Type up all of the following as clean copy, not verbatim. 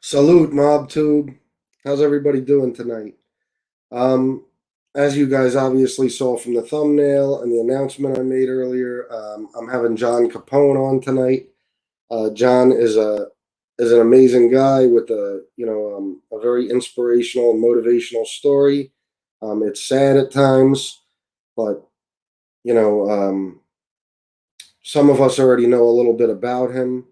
Salute, MobTube. How's everybody doing tonight? Um, as you guys obviously saw from the thumbnail and the announcement I made earlier, I'm having John Capone on tonight. John is an amazing guy with a very inspirational and motivational story. It's sad at times, but you know some of us already know a little bit about him,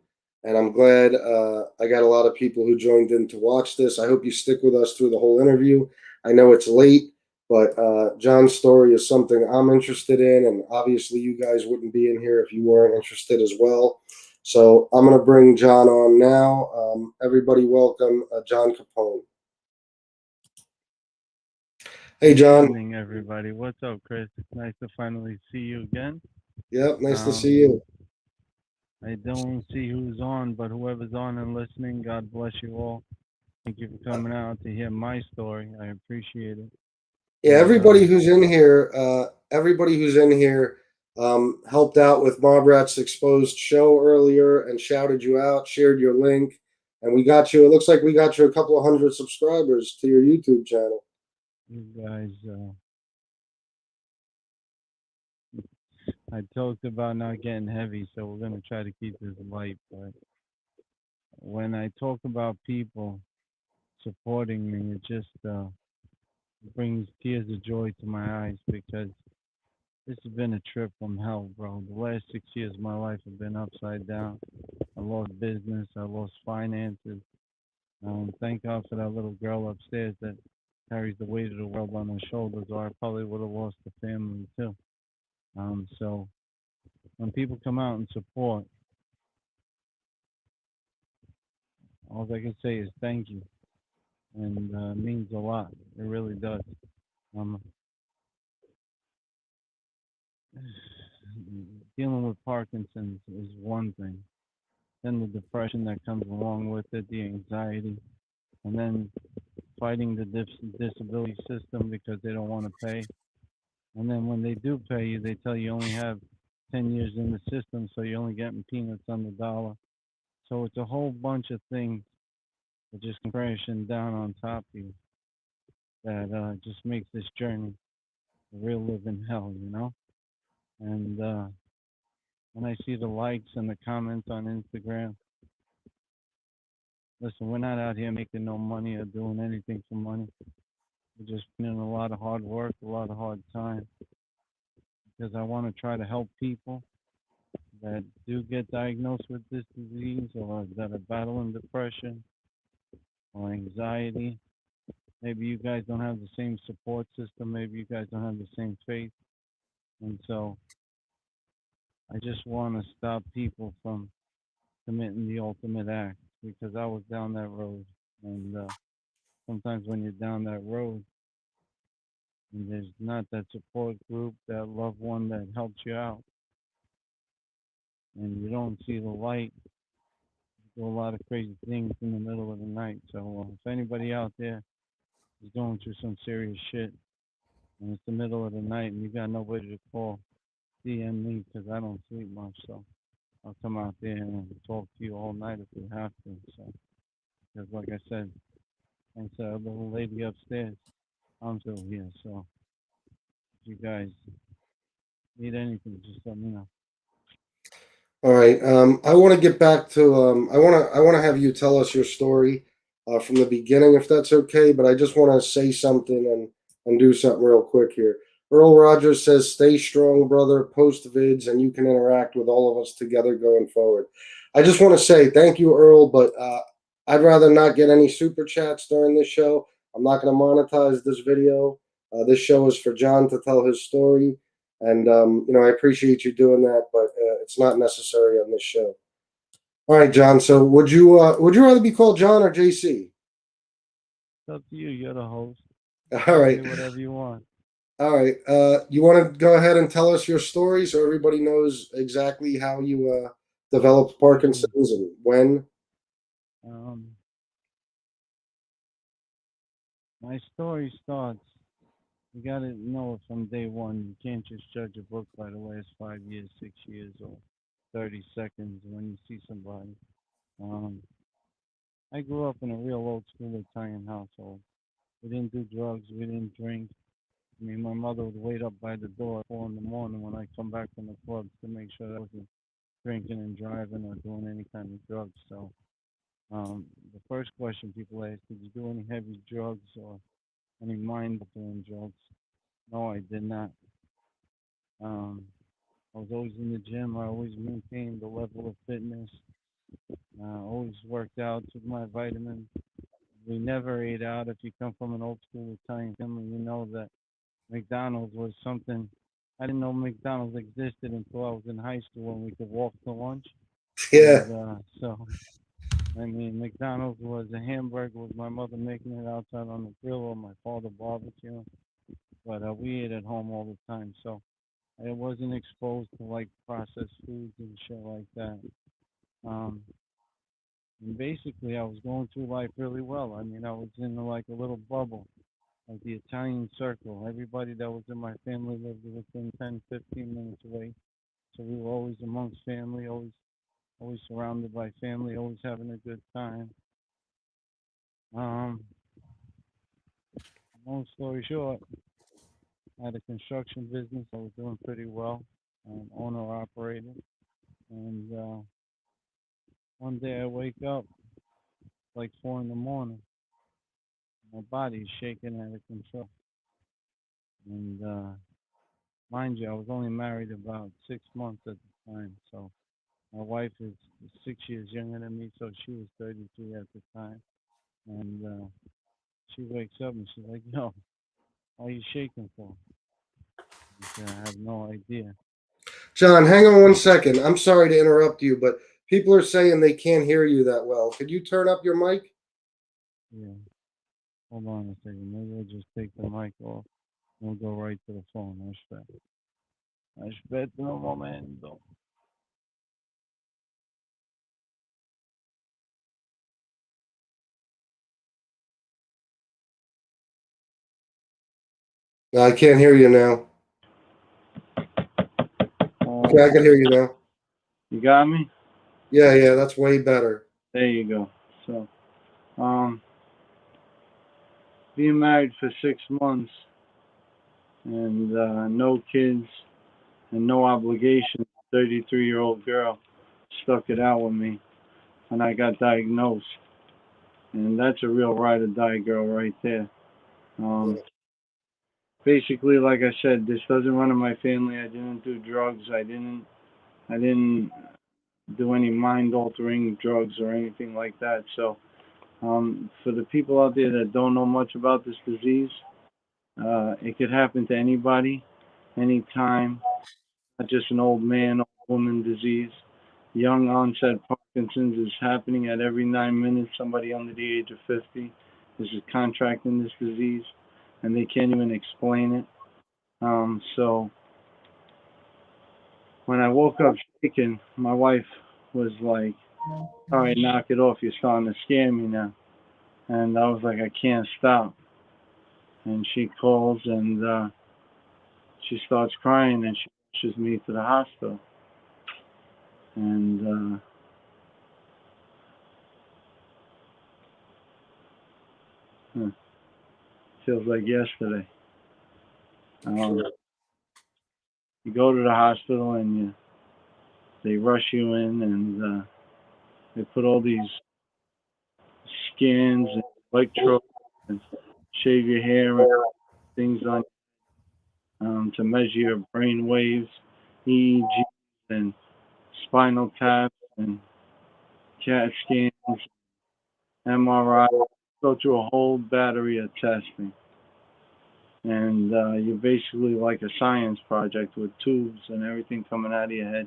and I'm glad I got a lot of people who joined in to watch this. I hope you stick with us through the whole interview. I know it's late, but John's story is something I'm interested in, and obviously, you guys wouldn't be in here if you weren't interested as well. So I'm going to bring John on now. Everybody, welcome John Capone. Hey, Good John. evening, everybody. What's up, Chris? Nice to finally see you again. Yep, nice to see Um, you. I don't see who's on, but whoever's on and listening, God bless you all. Thank you for coming out to hear my story. I appreciate it. Yeah, And everybody who's in here helped out with Mob Rat's exposed show earlier and shouted you out, shared your link, and we got you. It looks like we got you a couple of hundred subscribers to your YouTube channel. you guys, I talked about not getting heavy, so we're going to try to keep this light. But when I talk about people supporting me, it just brings tears of joy to my eyes because this has been a trip from hell, bro. The last 6 years of my life have been upside down. I lost business. I lost finances. Thank God for that little girl upstairs that carries the weight of the world on her shoulders, or I probably would have lost the family too. So when people come out and support, all I can say is thank you, and it means a lot. It really does. Um, Dealing with Parkinson's is one thing. Then the depression that comes along with it, the anxiety, and then fighting the disability system because they don't want to pay. And then when they do pay you, they tell you only have 10 years in the system, so you're only getting peanuts on the dollar. So it's a whole bunch of things that just crashing down on top of you that just makes this journey a real living hell, you know? And when I see the likes and the comments on Instagram, listen, we're not out here making no money or doing anything for money. We're just putting in a lot of hard work, a lot of hard time, because I want to try to help people that do get diagnosed with this disease or that are battling depression or anxiety. Maybe you guys don't have the same support system. Maybe you guys don't have the same faith. And so I just want to stop people from committing the ultimate act because I was down that road. And sometimes when you're down that road and there's not that support group, that loved one that helps you out, and you don't see the light, you do a lot of crazy things in the middle of the night. So if anybody out there is going through some serious shit and it's the middle of the night and you got nobody to call, DM me because I don't sleep much. So I'll come out there and talk to you all night if we have to. So because like I said, thanks to that little lady upstairs, I'm still here. So if you guys need anything, just let me know. All right. I want to get back to. I want to have you tell us your story from the beginning, if that's okay. But I just want to say something and do something real quick here. Earl Rogers says, "Stay strong, brother. Post vids, and you can interact with all of us together going forward." I just want to say thank you, Earl. But I'd rather not get any super chats during this show. I'm not going to monetize this video. This show is for John to tell his story, and I appreciate you doing that, but it's not necessary on this show. All right, John. So would you rather be called John or JC? It's up to you. You're the host. All Call right, me whatever you want. all right. You want to go ahead and tell us your story so everybody knows exactly how you developed Hmm. Parkinson's and when? Um, my story starts. You gotta know it from day one. You can't just judge a book by the last 5 years, 6 years, or 30 seconds when you see somebody. Um, I grew up in a real old school Italian household. We didn't do drugs. We didn't drink. I mean, my mother would wait up by the door at 4 in the morning when I come back from the clubs to make sure that I wasn't drinking and driving or doing any kind of drugs. So, the first question people ask, did you do any heavy drugs or any mind doing drugs? No, I did not. Um, I was always in the gym. I always maintained a level of fitness. Always worked out, took my vitamins. We never ate out. If you come from an old school Italian family, you know that McDonald's was something. I didn't know McDonald's existed until I was in high school and we could walk to lunch. Yeah. And so, I mean, McDonald's was a hamburger with my mother making it outside on the grill or my father barbecuing. But we ate at home all the time. So I wasn't exposed to like processed foods and shit like that. Um, and basically, I was going through life really well. I mean, I was in like a little bubble, like the Italian circle. Everybody that was in my family lived within 10, 15 minutes away. So we were always amongst family, always surrounded by family, always having a good time. Um, Long story short, I had a construction business. I was doing pretty well, owner operator. And one day I wake up like 4 in the morning. My body's shaking out of control. And mind you, I was only married about 6 months at the time. So my wife is 6 years younger than me, so she was 33 at the time. And she wakes up and she's like, "Yo, why are you shaking for?" I said, "I have no idea." John, hang on 1 second. I'm sorry to interrupt you, but people are saying they can't hear you that well. Could you turn up your mic? Yeah, hold on a second. Maybe we'll just take the mic off and we'll go right to the phone. Aspetta. Aspetta un momento. No, I can't hear you now. Okay, I can hear you now. You got me? Yeah, yeah, that's way better. There you go. So, um, being married for 6 months and no kids and no obligation, 33-year-old girl stuck it out with me, and I got diagnosed. And that's a real ride or die girl right there. Um, Yeah. Basically, like I said, this doesn't run in my family. I didn't do drugs. I didn't do any mind altering drugs or anything like that. So, for the people out there that don't know much about this disease, it could happen to anybody, anytime. Not just an old man, old woman disease. Young onset Parkinson's is happening at every 9 minutes. Somebody under the age of 50 is contracting this disease, and they can't even explain it. So when I woke up shaking, my wife was like, "All right, knock it off. You're starting to scare me now." And I was like, "I can't stop." And she calls and she starts crying and she pushes me to the hospital. And feels like yesterday. Um, you go to the hospital and they rush you in and they put all these scans and electrodes and shave your hair and things on to measure your brain waves, EEGs and spinal taps and CAT scans, MRI. Go through a whole battery of testing. And you're basically like a science project with tubes and everything coming out of your head.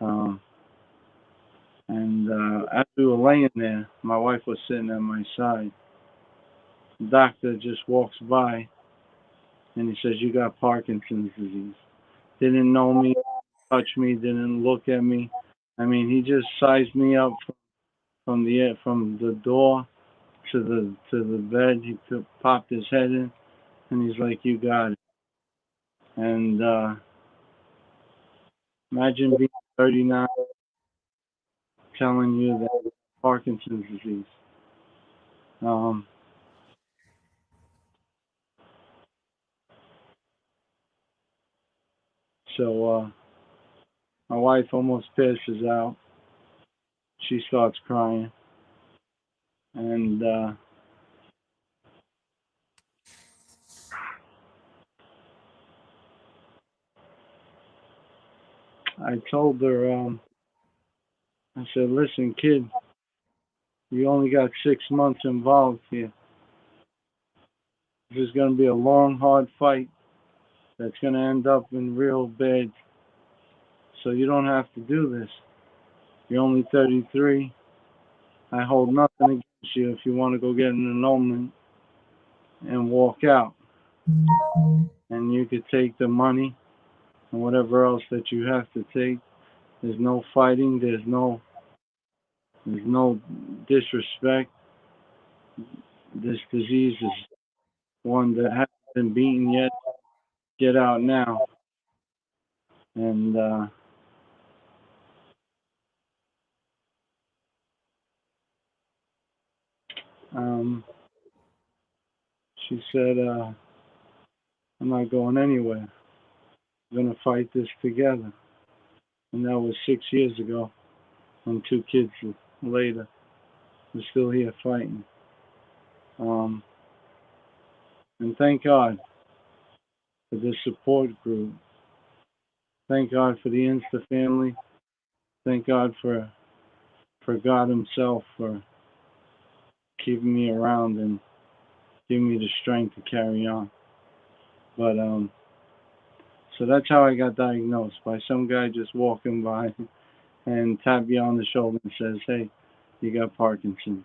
Um, and as we were laying there, my wife was sitting at my side. The doctor just walks by and he says, "You got Parkinson's disease." Didn't know me, touch me, didn't look at me. I mean, he just sized me up from the door to the bed. He popped his head in and he's like, "You got it." And imagine being 39, telling you that Parkinson's disease. Um, so my wife almost passes out. She starts crying, and I told her, I said, "Listen, kid, you only got 6 months involved here. This is going to be a long, hard fight that's going to end up in real bad. So you don't have to do this. You're only 33. I hold nothing against you if you want to go get an annulment and walk out. And you could take the money and whatever else that you have to take. There's no fighting. There's no disrespect. This disease is one that hasn't been beaten yet. Get out now." And um, she said, "I'm not going anywhere. We're going to fight this together." And that was 6 years ago. And 2 kids later, we're still here fighting. Um, and thank God for this support group. Thank God for the Insta family. Thank God for God Himself for keeping me around and giving me the strength to carry on. But so that's how I got diagnosed, by some guy just walking by and tap you on the shoulder and says, "Hey, you got Parkinson's."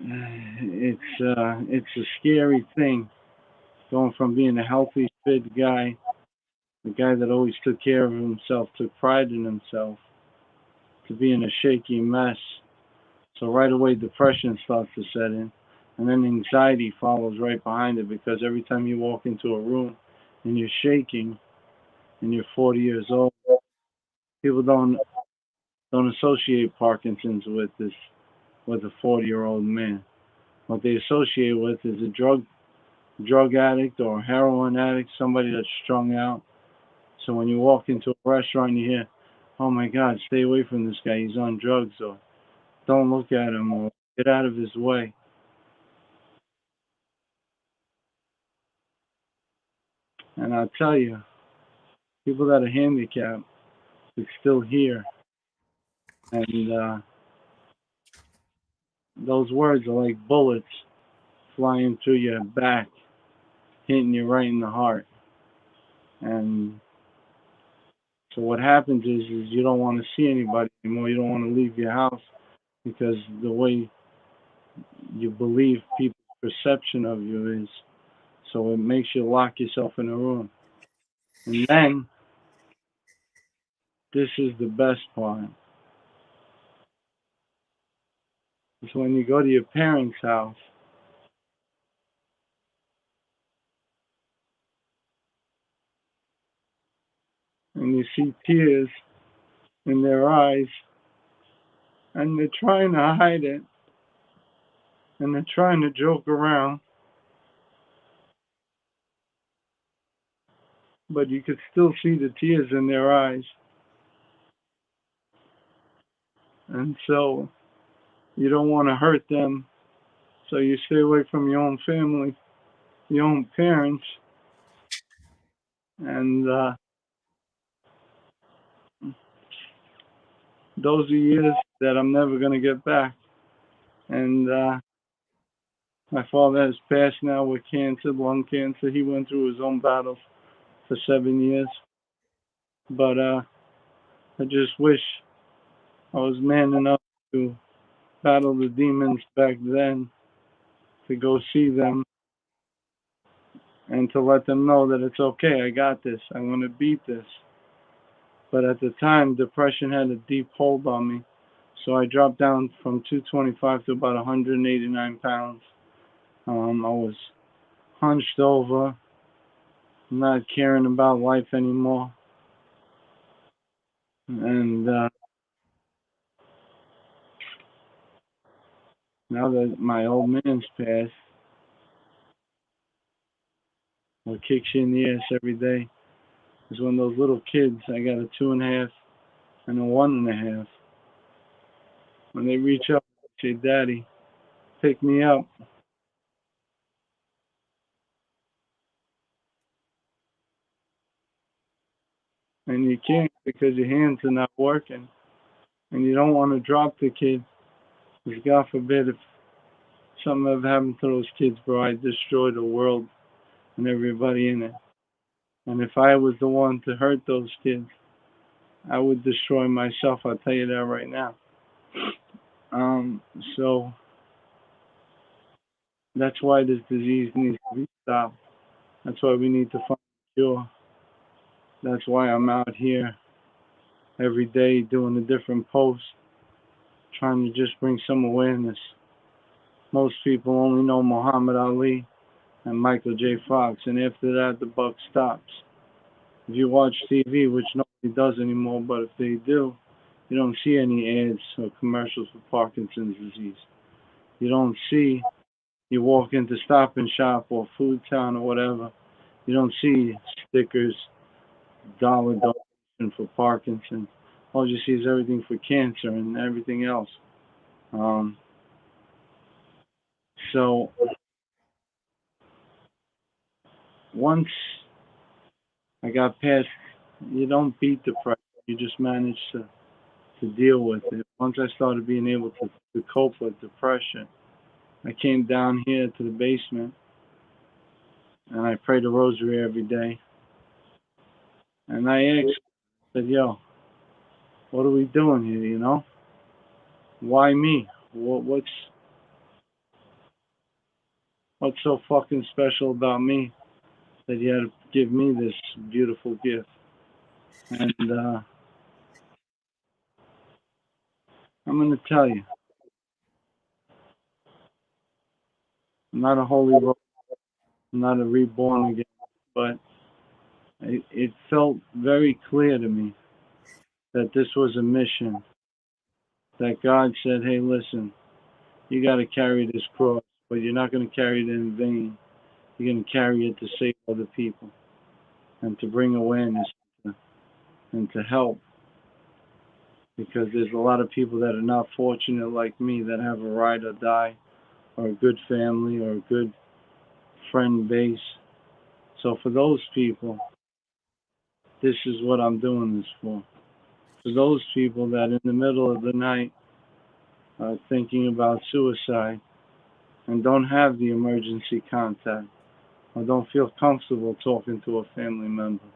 It's a scary thing, going from being a healthy, fit guy, the guy that always took care of himself, took pride in himself, to being a shaky mess. So right away, depression starts to set in, and then anxiety follows right behind it, because every time you walk into a room and you're shaking and you're 40 years old, people don't associate Parkinson's with a 40-year-old man. What they associate with is a drug addict or a heroin addict, somebody that's strung out. So when you walk into a restaurant, you hear, "Oh my God, stay away from this guy. He's on drugs," or "Don't look at him," or "Get out of his way." And I'll tell you, people that are handicapped is still here. And those words are like bullets flying through your back, hitting you right in the heart. And so what happens is you don't want to see anybody anymore. You don't want to leave your house, because the way you believe people's perception of you is. So it makes you lock yourself in a room. And then, this is the best part. It's when you go to your parents' house and you see tears in their eyes, and they're trying to hide it, and they're trying to joke around, but you could still see the tears in their eyes. And so you don't want to hurt them, so you stay away from your own family, your own parents, and those are years that I'm never going to get back. And my father has passed now with cancer, lung cancer. He went through his own battles for 7 years. But I just wish I was man enough to battle the demons back then, to go see them and to let them know that it's okay. I got this. I'm going to beat this. But at the time, depression had a deep hold on me. So I dropped down from 225 to about 189 pounds. I was hunched over, not caring about life anymore. And Now that my old man's passed, what kicks you in the ass every day is when those little kids, I got a 2.5 and a 1.5, when they reach up and say, Daddy, pick me up. And you can't because your hands are not working. And you don't want to drop the kid. Because God forbid if something ever happened to those kids, bro, I'd destroy the world and everybody in it. And if I was the one to hurt those kids, I would destroy myself. I'll tell you that right now. Um, so that's why this disease needs to be stopped. That's why we need to find a cure. That's why I'm out here every day doing a different post, trying to just bring some awareness. Most people only know Muhammad Ali and Michael J. Fox, and after that, the buck stops. If you watch TV, which nobody does anymore, but if they do, you don't see any ads or commercials for Parkinson's disease. You don't see, you walk into Stop and Shop or Food Town or whatever, you don't see stickers, dollar donation for Parkinson's. All you see is everything for cancer and everything else. Um, so once I got past, you don't beat depression, you just manage to deal with it. Once I started being able to cope with depression, I came down here to the basement and I prayed the rosary every day. And I asked, said, yo, what are we doing here, you know? Why me? What's so fucking special about me that you had to give me this beautiful gift? And I'm going to tell you, I'm not a holy roller, I'm not a reborn again, but it felt very clear to me that this was a mission. That God said, hey, listen, you got to carry this cross, but you're not going to carry it in vain. You're going to carry it to save other people and to bring awareness and to help. Because there's a lot of people that are not fortunate like me that have a ride or die or a good family or a good friend base. So for those people, this is what I'm doing this for. For those people that in the middle of the night are thinking about suicide and don't have the emergency contact or don't feel comfortable talking to a family member.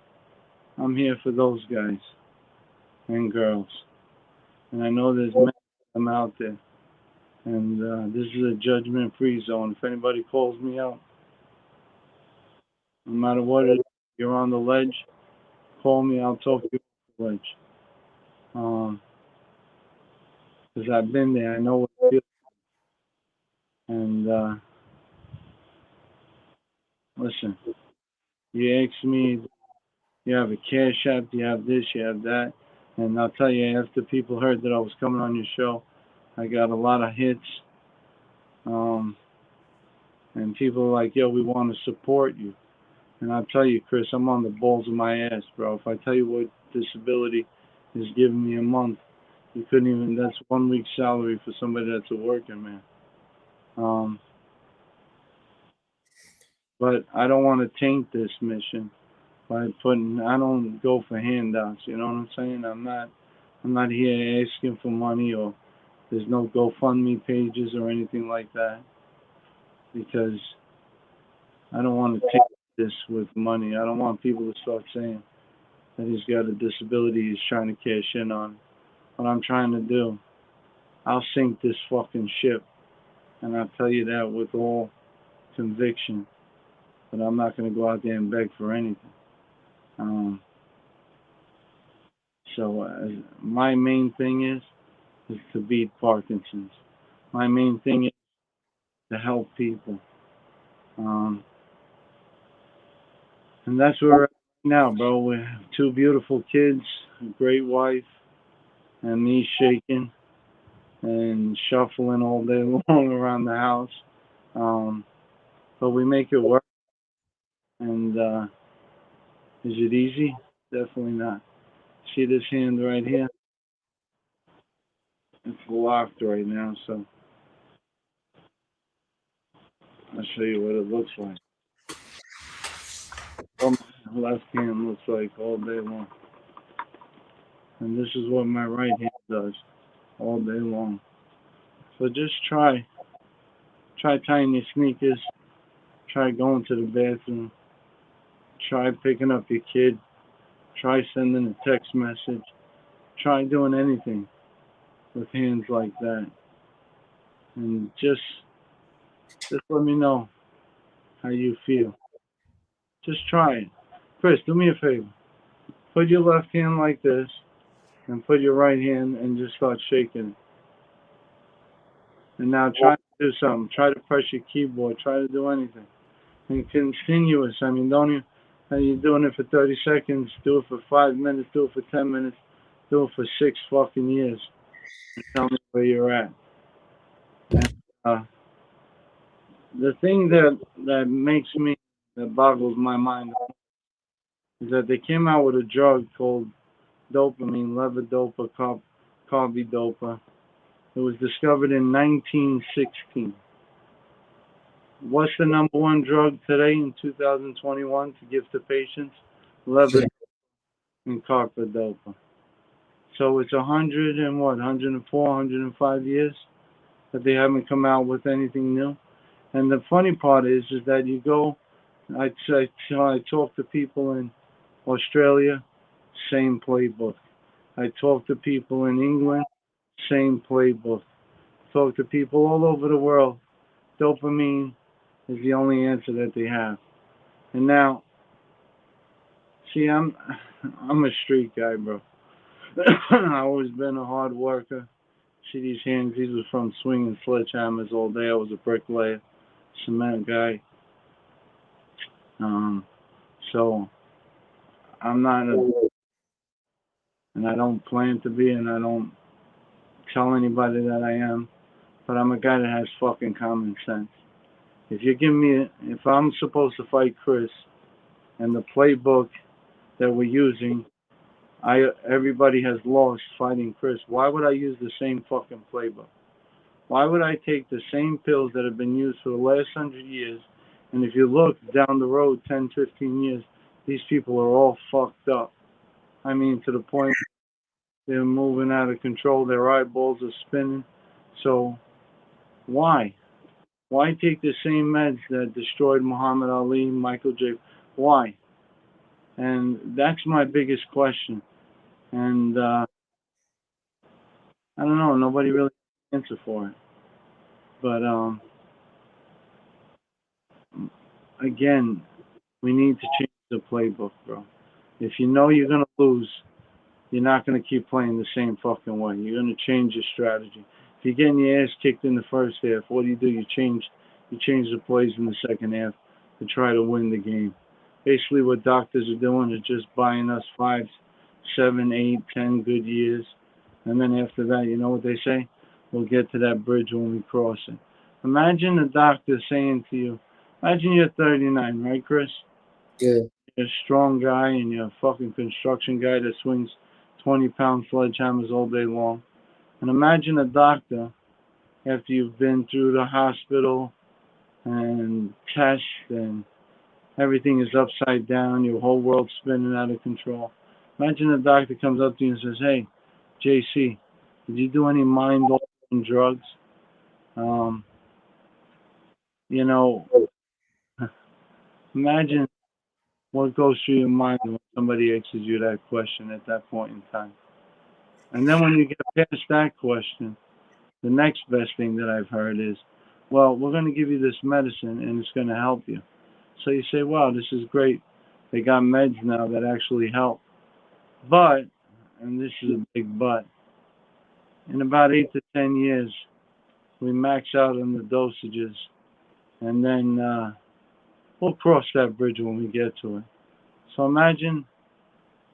I'm here for those guys and girls. And I know there's many of them out there. And this is a judgment-free zone. If anybody calls me out, no matter what it is, you're on the ledge, call me, I'll talk to you off the ledge. Because I've been there, I know what it feels like. And listen, you ask me, you have a cash app, you have this, you have that. And I'll tell you, after people heard that I was coming on your show, I got a lot of hits. And people are like, yo, we want to support you. And I'll tell you, Chris, I'm on the balls of my ass, bro. If I tell you what disability is giving me a month, you couldn't even, that's 1 week's salary for somebody that's a working man. But I don't want to taint this mission by putting, I don't go for handouts, you know what I'm saying? I'm not here asking for money, or there's no GoFundMe pages or anything like that, because I don't want to take this with money. I don't want people to start saying that he's got a disability he's trying to cash in on. What I'm trying to do, I'll sink this fucking ship, and I'll tell you that with all conviction. But I'm not going to go out there and beg for anything. So my main thing is to beat Parkinson's. My main thing is to help people. And that's where we're at now, bro. We have two beautiful kids, a great wife, and me shaking and shuffling all day long around the house. Um, but we make it work. And is it easy? Definitely not. See this hand right here? It's locked right now, so I'll show you what it looks like. What my left hand looks like all day long. And this is what my right hand does all day long. So just try. Try tying your sneakers. Try going to the bathroom. Try picking up your kid. Try sending a text message. Try doing anything with hands like that. And just let me know how you feel. Just try it. Chris, do me a favor. Put your left hand like this and put your right hand and just start shaking it. And now try to do something. Try to press your keyboard. Try to do anything. And continuous. I mean, don't you? You're doing it for 30 seconds. Do it for 5 minutes. Do it for 10 minutes. Do it for 6 fucking years. And tell me where you're at. And the thing that makes me that boggles my mind is that they came out with a drug called dopamine, levodopa, carbidopa. It was discovered in 1916. What's the number one drug today in 2021 to give to patients? Levodopa and carbidopa. So it's 100 and what, 104, 105 years that they haven't come out with anything new. And the funny part is that you go, I talk to people in Australia, same playbook. I talk to people in England, same playbook. Talk to people all over the world. Dopamine is the only answer that they have. And now, see, I'm a street guy, bro. I've always been a hard worker. See these hands? These was from swinging sledgehammers all day. I was a bricklayer, cement guy. Um, so I'm not a, and I don't plan to be, and I don't tell anybody that I am. But I'm a guy that has fucking common sense. If you give me, if I'm supposed to fight Chris, and the playbook that we're using, everybody has lost fighting Chris. Why would I use the same fucking playbook? Why would I take the same pills that have been used for the last 100 years? And if you look down the road 10, 15 years, these people are all fucked up. I mean, to the point they're moving out of control. Their eyeballs are spinning. So why? Why take the same meds that destroyed Muhammad Ali, Michael J? Why? And that's my biggest question. And I don't know. Nobody really has an answer for it. But again, we need to change the playbook, bro. If you know you're gonna lose, you're not gonna keep playing the same fucking way. You're gonna change your strategy. If you're getting your ass kicked in the first half, what do? You change the plays in the second half to try to win the game. Basically, what doctors are doing is just buying us 5, 7, 8, 10 good years, and then after that, you know what they say? We'll get to that bridge when we cross it. Imagine a doctor saying to you, imagine you're 39, right, Chris? Yeah. You're a strong guy and you're a fucking construction guy that swings 20-pound sledgehammers all day long. And imagine a doctor after you've been through the hospital and tests and everything is upside down, your whole world's spinning out of control. Imagine a doctor comes up to you and says, "Hey, JC, did you do any mind-altering drugs?" Um, you know, imagine what goes through your mind when somebody asks you that question at that point in time. And then when you get past that question, the next best thing that I've heard is, well, we're going to give you this medicine and it's going to help you. So you say, wow, this is great. They got meds now that actually help. But, and this is a big but, in about 8 to 10 years, we max out on the dosages and then we'll cross that bridge when we get to it. So imagine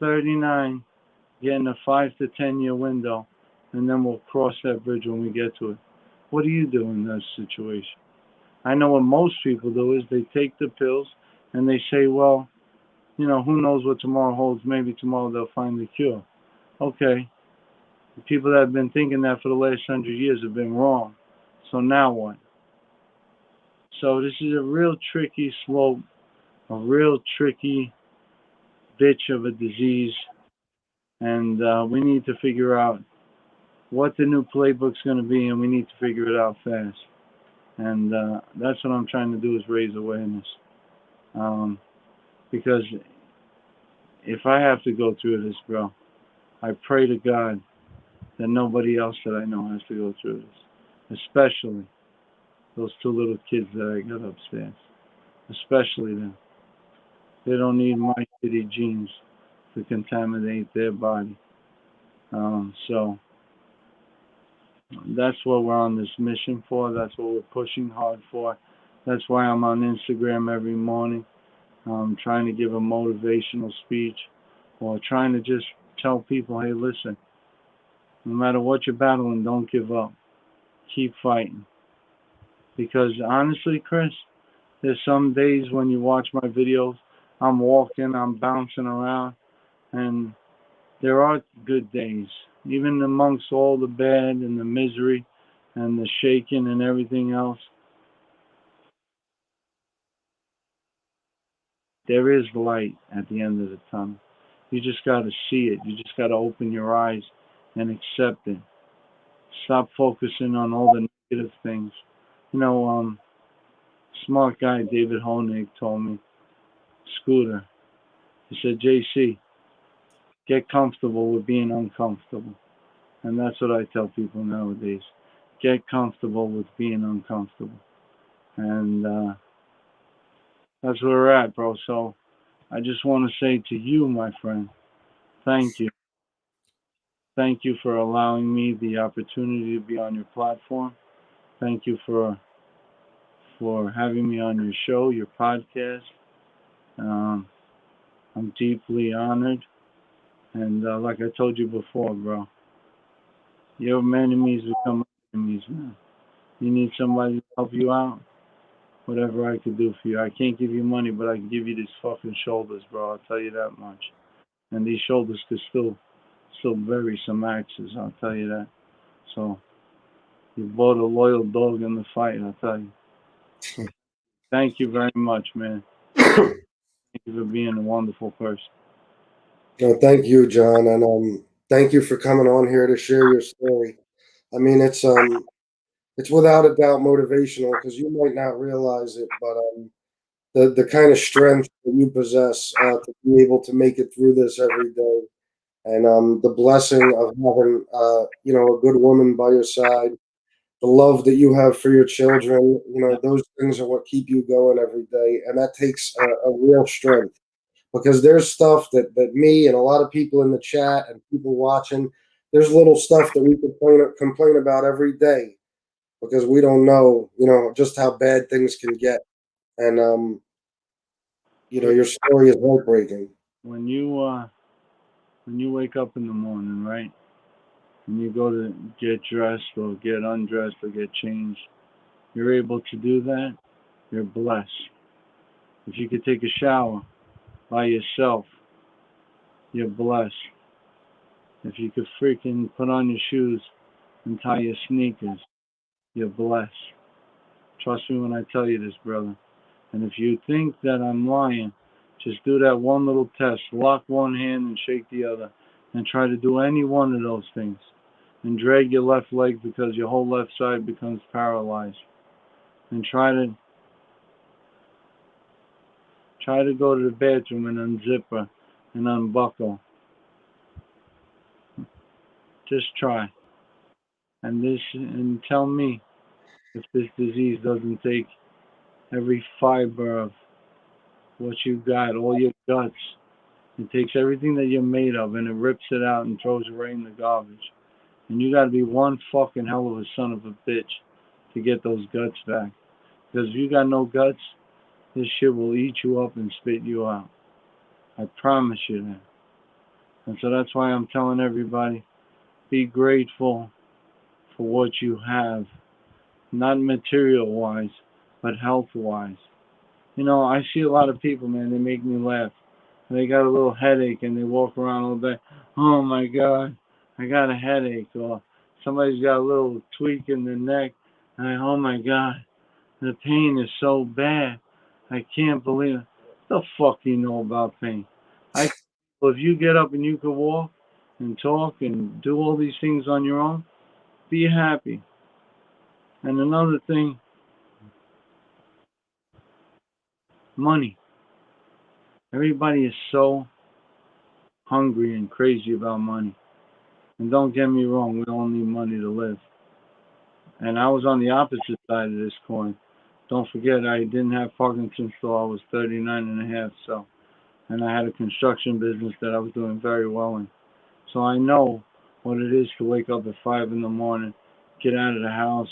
39 getting a 5 to 10 year window and then we'll cross that bridge when we get to it. What do you do in that situation? I know what most people do is they take the pills and they say, well, who knows what tomorrow holds? Maybe tomorrow they'll find the cure. Okay, the people that have been thinking that for the last 100 years have been wrong. So now what? So this is a real tricky slope, a real tricky bitch of a disease, and we need to figure out what the new playbook's going to be, and we need to figure it out fast. And that's what I'm trying to do, is raise awareness. Because if I have to go through this, bro, I pray to God that nobody else that I know has to go through this. Especially those two little kids that I got upstairs. Especially them. They don't need my shitty genes to contaminate their body. So that's what we're on this mission for. That's what we're pushing hard for. That's why I'm on Instagram every morning, trying to give a motivational speech, or trying to just tell people, hey, listen, no matter what you're battling, don't give up. Keep fighting. Because honestly, Chris, there's some days when you watch my videos, I'm walking, I'm bouncing around, and there are good days. Even amongst all the bad and the misery and the shaking and everything else, there is light at the end of the tunnel. You just got to see it. You just got to open your eyes and accept it. Stop focusing on all the negative things. Smart guy David Honig told me, Scooter, he said, JC, get comfortable with being uncomfortable. And that's what I tell people nowadays. Get comfortable with being uncomfortable. And that's where we're at, bro. So I just want to say to you, my friend, thank you. Thank you for allowing me the opportunity to be on your platform. Thank you for having me on your show, your podcast. Um, I'm deeply honored. And like I told you before, bro, your enemies become enemies, man. You need somebody to help you out, whatever I could do for you. I can't give you money, but I can give you these fucking shoulders, bro. I'll tell you that much. And these shoulders could still bury some axes. I'll tell you that. So you bought a loyal dog in the fight. I'll tell you. Thank you very much, man. Thank you for being a wonderful person. No, thank you, John, and thank you for coming on here to share your story. I mean, it's without a doubt motivational because you might not realize it, but the kind of strength that you possess to be able to make it through this every day, and the blessing of having a good woman by your side, the love that you have for your children, those things are what keep you going every day, and that takes a real strength. Because there's stuff that me and a lot of people in the chat and people watching, there's little stuff that we complain about every day because we don't know, just how bad things can get. And your story is heartbreaking. When you wake up in the morning, right? When you go to get dressed or get undressed or get changed, you're able to do that, you're blessed. If you could take a shower by yourself, you're blessed. If you could freaking put on your shoes and tie your sneakers, you're blessed. Trust me when I tell you this, brother. And if you think that I'm lying, just do that one little test. Lock one hand and shake the other. And try to do any one of those things. And drag your left leg because your whole left side becomes paralyzed. And try to go to the bathroom and unzip her and unbuckle. Just try. And tell me if this disease doesn't take every fiber of what you got, all your guts. It takes everything that you're made of and it rips it out and throws it right in the garbage. And you gotta be one fucking hell of a son of a bitch to get those guts back. Because if you got no guts, this shit will eat you up and spit you out. I promise you that. And so that's why I'm telling everybody, Be grateful for what you have, not material wise, but health wise. You know, I see a lot of people, man, they make me laugh. They got a little headache and they walk around all day. Oh my God, I got a headache. Or somebody's got a little tweak in the neck. Oh my God, the pain is so bad. I can't believe it. What the fuck do you know about pain? Well, if you get up and you can walk and talk and do all these things on your own, be happy. And another thing, money. Everybody is so hungry and crazy about money. And don't get me wrong, we all need money to live. And I was on the opposite side of this coin. Don't forget, I didn't have Parkinson's till I was 39 and a half. So, and I had a construction business that I was doing very well in. So I know what it is to wake up at 5 in the morning, get out of the house,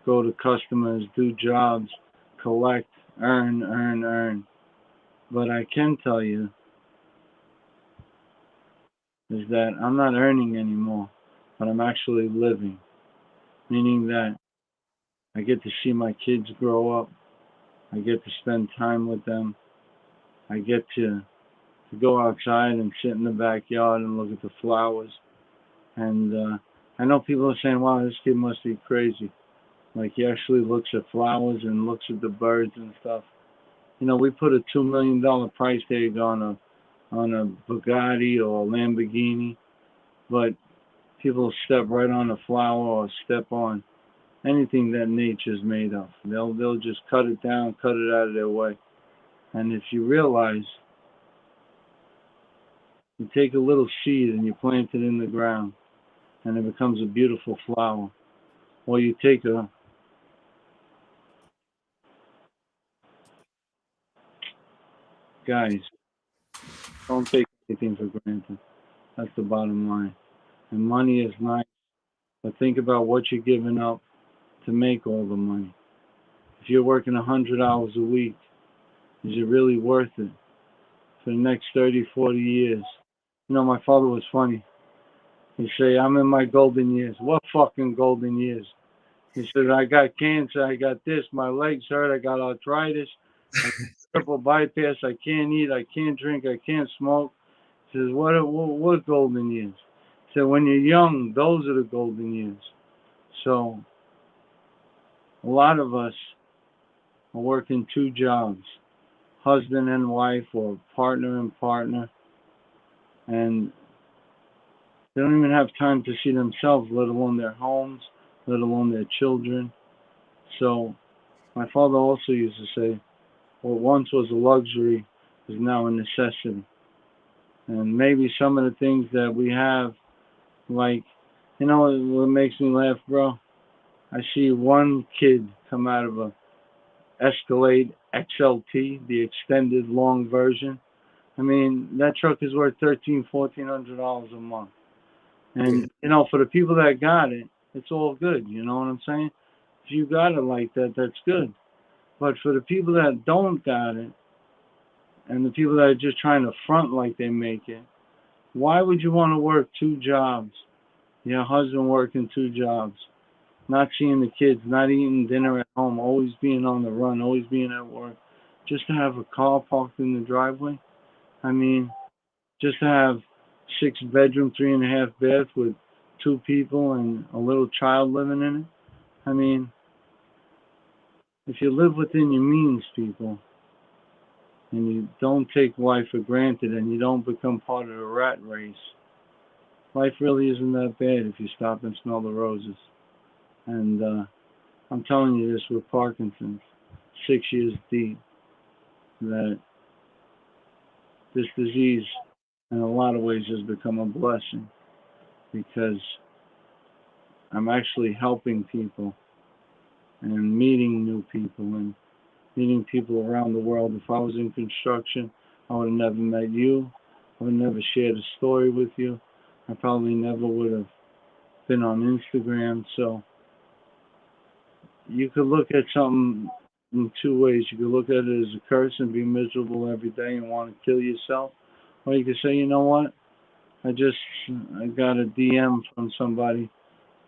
go to customers, do jobs, collect, earn, earn, earn. But I can tell you is that I'm not earning anymore, but I'm actually living, meaning that I get to see my kids grow up. I get to spend time with them. I get to go outside and sit in the backyard and look at the flowers. And I know people are saying, wow, this kid must be crazy. Like he actually looks at flowers and looks at the birds and stuff. You know, we put a $2 million price tag on a Bugatti or a Lamborghini, but people step right on a flower or step on anything that nature's made of. They'll just cut it down, cut it out of their way. And if you realize you take a little seed and you plant it in the ground and it becomes a beautiful flower, or you take a guys, don't take anything for granted. That's the bottom line. And money is nice, but think about what you're giving up to make all the money. If you're working 100 hours a week, is it really worth it for the next 30, 40 years? You know, my father was funny. He'd say, I'm in my golden years. What fucking golden years? He said, I got cancer, I got this, my legs hurt, I got arthritis, I got triple bypass, I can't eat, I can't drink, I can't smoke. He says, what golden years? He said, when you're young, those are the golden years. So a lot of us are working two jobs, husband and wife or partner and partner, and they don't even have time to see themselves, let alone their homes, let alone their children. So my father also used to say, what once was a luxury is now a necessity. And maybe some of the things that we have, like, you know what makes me laugh, bro? I see one kid come out of a Escalade XLT, the extended long version. I mean, that truck is worth $1,300, $1,400 a month. And you know, for the people that got it, it's all good. You know what I'm saying? If you got it like that, that's good. But for the people that don't got it, and the people that are just trying to front like they make it, why would you want to work two jobs? Your husband working two jobs, not seeing the kids, not eating dinner at home, always being on the run, always being at work, just to have a car parked in the driveway? I mean, just to have 6 bedroom, 3.5 bath with two people and a little child living in it. I mean, if you live within your means, people, and you don't take life for granted and you don't become part of the rat race, life really isn't that bad if you stop and smell the roses. And I'm telling you this with Parkinson's, 6 years deep, that this disease in a lot of ways has become a blessing because I'm actually helping people and meeting new people and meeting people around the world. If I was in construction, I would have never met you. I would have never shared a story with you. I probably never would have been on Instagram. So you could look at something in two ways. You could look at it as a curse and be miserable every day and want to kill yourself. Or you could say, you know what? I got a DM from somebody,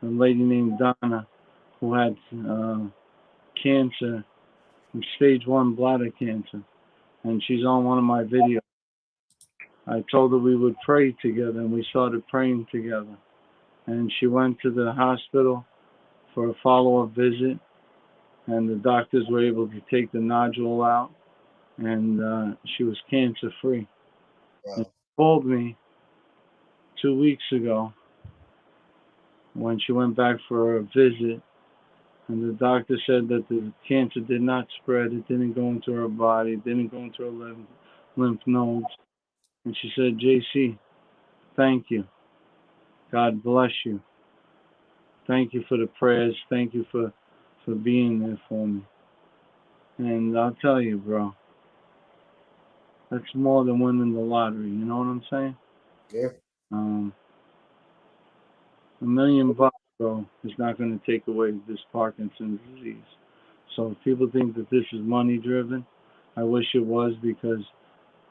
a lady named Donna, who had cancer, stage 1 bladder cancer, and she's on one of my videos. I told her we would pray together, and we started praying together. And she went to the hospital for a follow-up visit, and the doctors were able to take the nodule out, and she was cancer-free. And Wow. she called me 2 weeks ago when she went back for a visit, and the doctor said that the cancer did not spread. It didn't go into her body. It didn't go into her lymph nodes. And she said, JC, thank you. God bless you. Thank you for the prayers. Thank you for being there for me. And I'll tell you, bro, that's more than winning the lottery. You know what I'm saying? Yeah. Um, $1 million, bro, is not going to take away this Parkinson's disease. So if people think that this is money driven, I wish it was, because,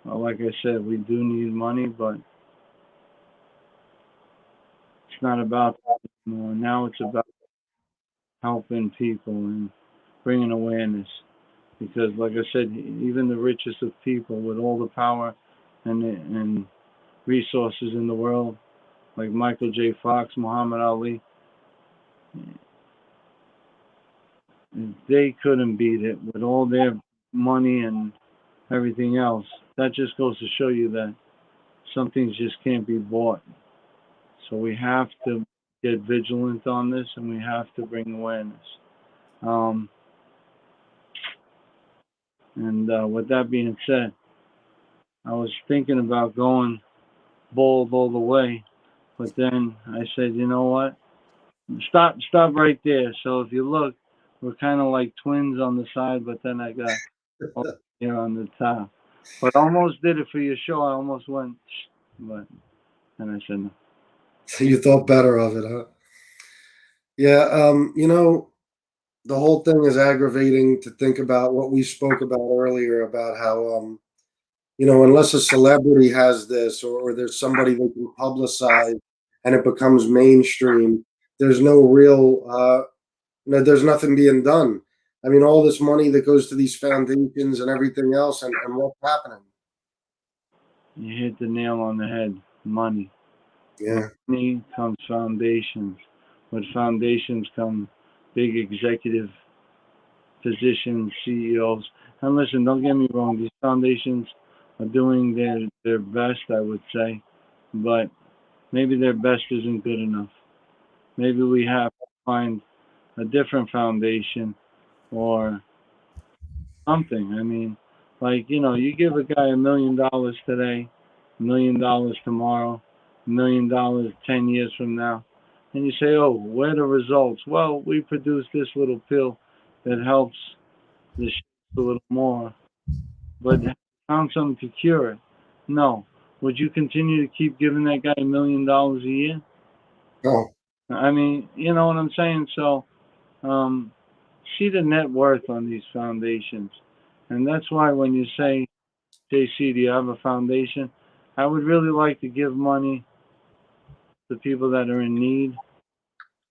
like I said, we do need money, but it's not about that anymore. Now it's about helping people and bringing awareness. Because, like I said, even the richest of people with all the power and resources in the world, like Michael J. Fox, Muhammad Ali, they couldn't beat it with all their money and everything else. That just goes to show you that some things just can't be bought. So we have to get vigilant on this, and we have to bring awareness. Um, and with that being said, I was thinking about going bold all the way, but then I said, you know what? Stop right there. So if you look, we're kind of like twins on the side, but then I got over here on the top. But I almost did it for your show. I almost went, but then I said no. So you thought better of it, huh? Yeah. The whole thing is aggravating to think about what we spoke about earlier about how, unless a celebrity has this, or there's somebody they can publicize and it becomes mainstream, there's no real, there's nothing being done. I mean, all this money that goes to these foundations and everything else, and what's happening? You hit the nail on the head. Money. With Yeah. money comes foundations. With foundations come big executive positions, CEOs. And listen, don't get me wrong. These foundations are doing their best, I would say, but maybe their best isn't good enough. Maybe we have to find a different foundation or something. I mean, like, you give a guy $1 million today, $1 million tomorrow, $1 million 10 years from now, and you say, oh, where are the results? Well, we produce this little pill that helps the shit a little more, but found something to cure it. No. Would you continue to keep giving that guy $1 million a year? Oh, I mean, you know what I'm saying? So, um, see the net worth on these foundations. And that's why when you say, JC, do you have a foundation? I would really like to give money to people that are in need,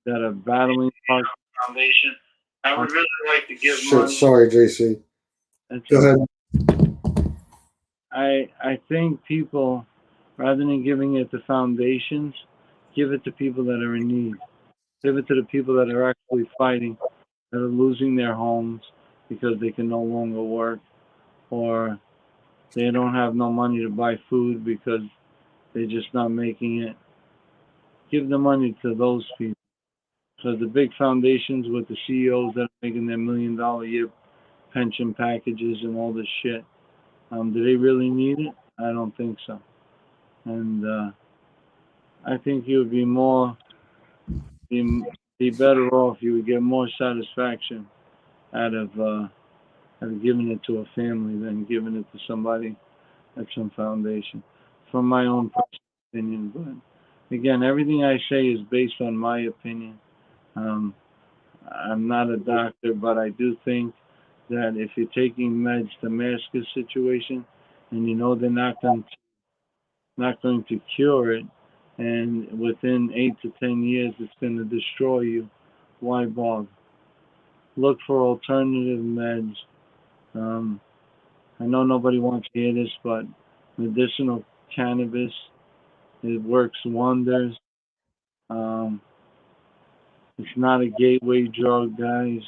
that are battling foundation. I on would really like to give shit, money. Sorry, JC. that's Go okay. ahead. I think people, rather than giving it to foundations, give it to people that are in need. Give it to the people that are actually fighting, that are losing their homes because they can no longer work, or they don't have no money to buy food because they're just not making it. Give the money to those people. So the big foundations with the CEOs that are making their $1 million a year pension packages and all this shit, do they really need it? I don't think so. And I think you would be be better off. You would get more satisfaction out of giving it to a family than giving it to somebody at some foundation. From my own personal opinion, but again, everything I say is based on my opinion. Um, I'm not a doctor, but I do think that if you're taking meds to mask a situation and you know they're not going to cure it, and within 8 to 10 years, it's going to destroy you. Why bother? Look for alternative meds. Um, I know nobody wants to hear this, but medicinal cannabis, it works wonders. Um, it's not a gateway drug, guys.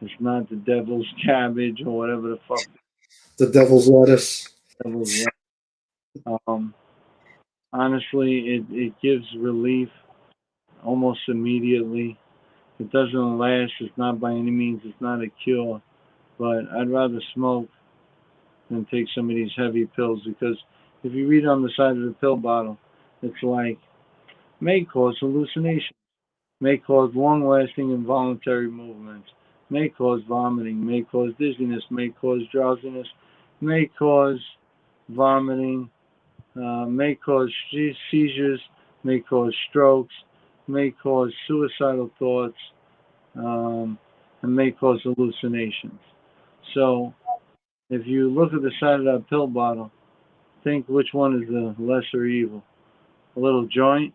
It's not the devil's cabbage or whatever the fuck The devil's lettuce. the devil's. Um, honestly, it gives relief almost immediately. It doesn't last. It's not by any means. It's not a cure. But I'd rather smoke than take some of these heavy pills because if you read on the side of the pill bottle, it's like may cause hallucination, may cause long-lasting involuntary movements, may cause vomiting, may cause dizziness, may cause drowsiness, may cause vomiting, may cause seizures, may cause strokes, may cause suicidal thoughts, um, and may cause hallucinations. So if you look at the side of that pill bottle, think which one is the lesser evil. A little joint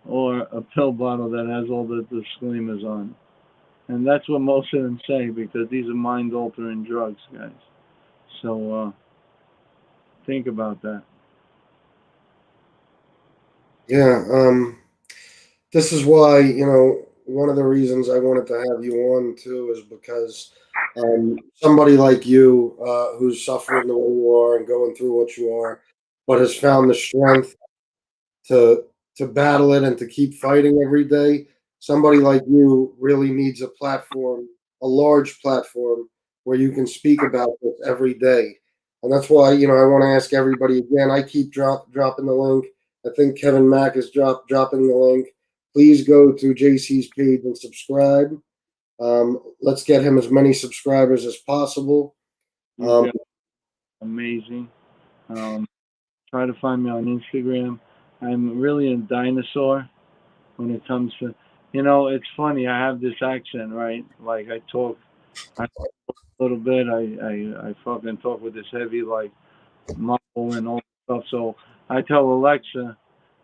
or a pill bottle that has all the disclaimers on it. And that's what most of them say because these are mind altering drugs, guys. So think about that. Yeah. This is why, one of the reasons I wanted to have you on too is because somebody like you, who's suffering the way you are and going through what you are, but has found the strength to battle it and to keep fighting every day. Somebody like you really needs a platform, a large platform where you can speak about this every day. And that's why, I want to ask everybody again. I keep dropping the link. I think Kevin Mack is dropping the link. Please go to JC's page and subscribe. Let's get him as many subscribers as possible. You guys are amazing. Um, try to find me on Instagram. I'm really a dinosaur when it comes to, it's funny. I have this accent, right? Like I talk a little bit. I fucking talk with this heavy, like, mumble and all that stuff. So I tell Alexa,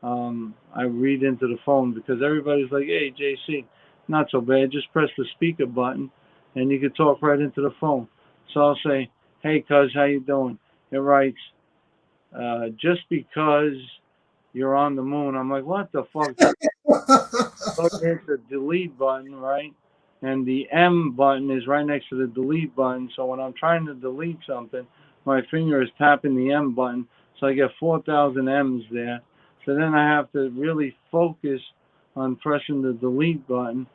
I read into the phone because everybody's like, "Hey, JC, not so bad. Just press the speaker button, and you can talk right into the phone." So I'll say, "Hey, cuz, how you doing?" It writes, "Just because you're on the moon." I'm like, "What the fuck?" So you hit the delete button, right? And the M button is right next to the delete button. So when I'm trying to delete something, my finger is tapping the M button. So I get 4,000 M's there. So then I have to really focus on pressing the delete button.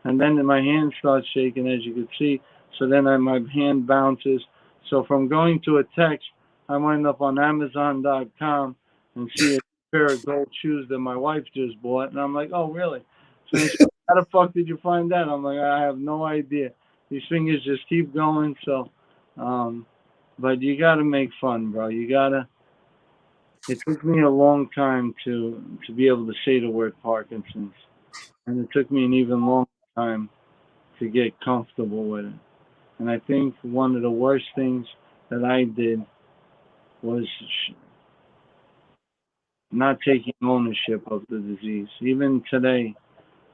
And then my hand starts shaking, as you can see. So then my hand bounces. So from going to a text, I wind up on Amazon.com and see a pair of gold shoes that my wife just bought. And I'm like, oh, really? So how the fuck did you find that? I'm like, I have no idea. These fingers just keep going. So, but you got to make fun, bro. You got to. It took me a long time to be able to say the word Parkinson's, and it took me an even longer time to get comfortable with it. And I think one of the worst things that I did was not taking ownership of the disease. Even today,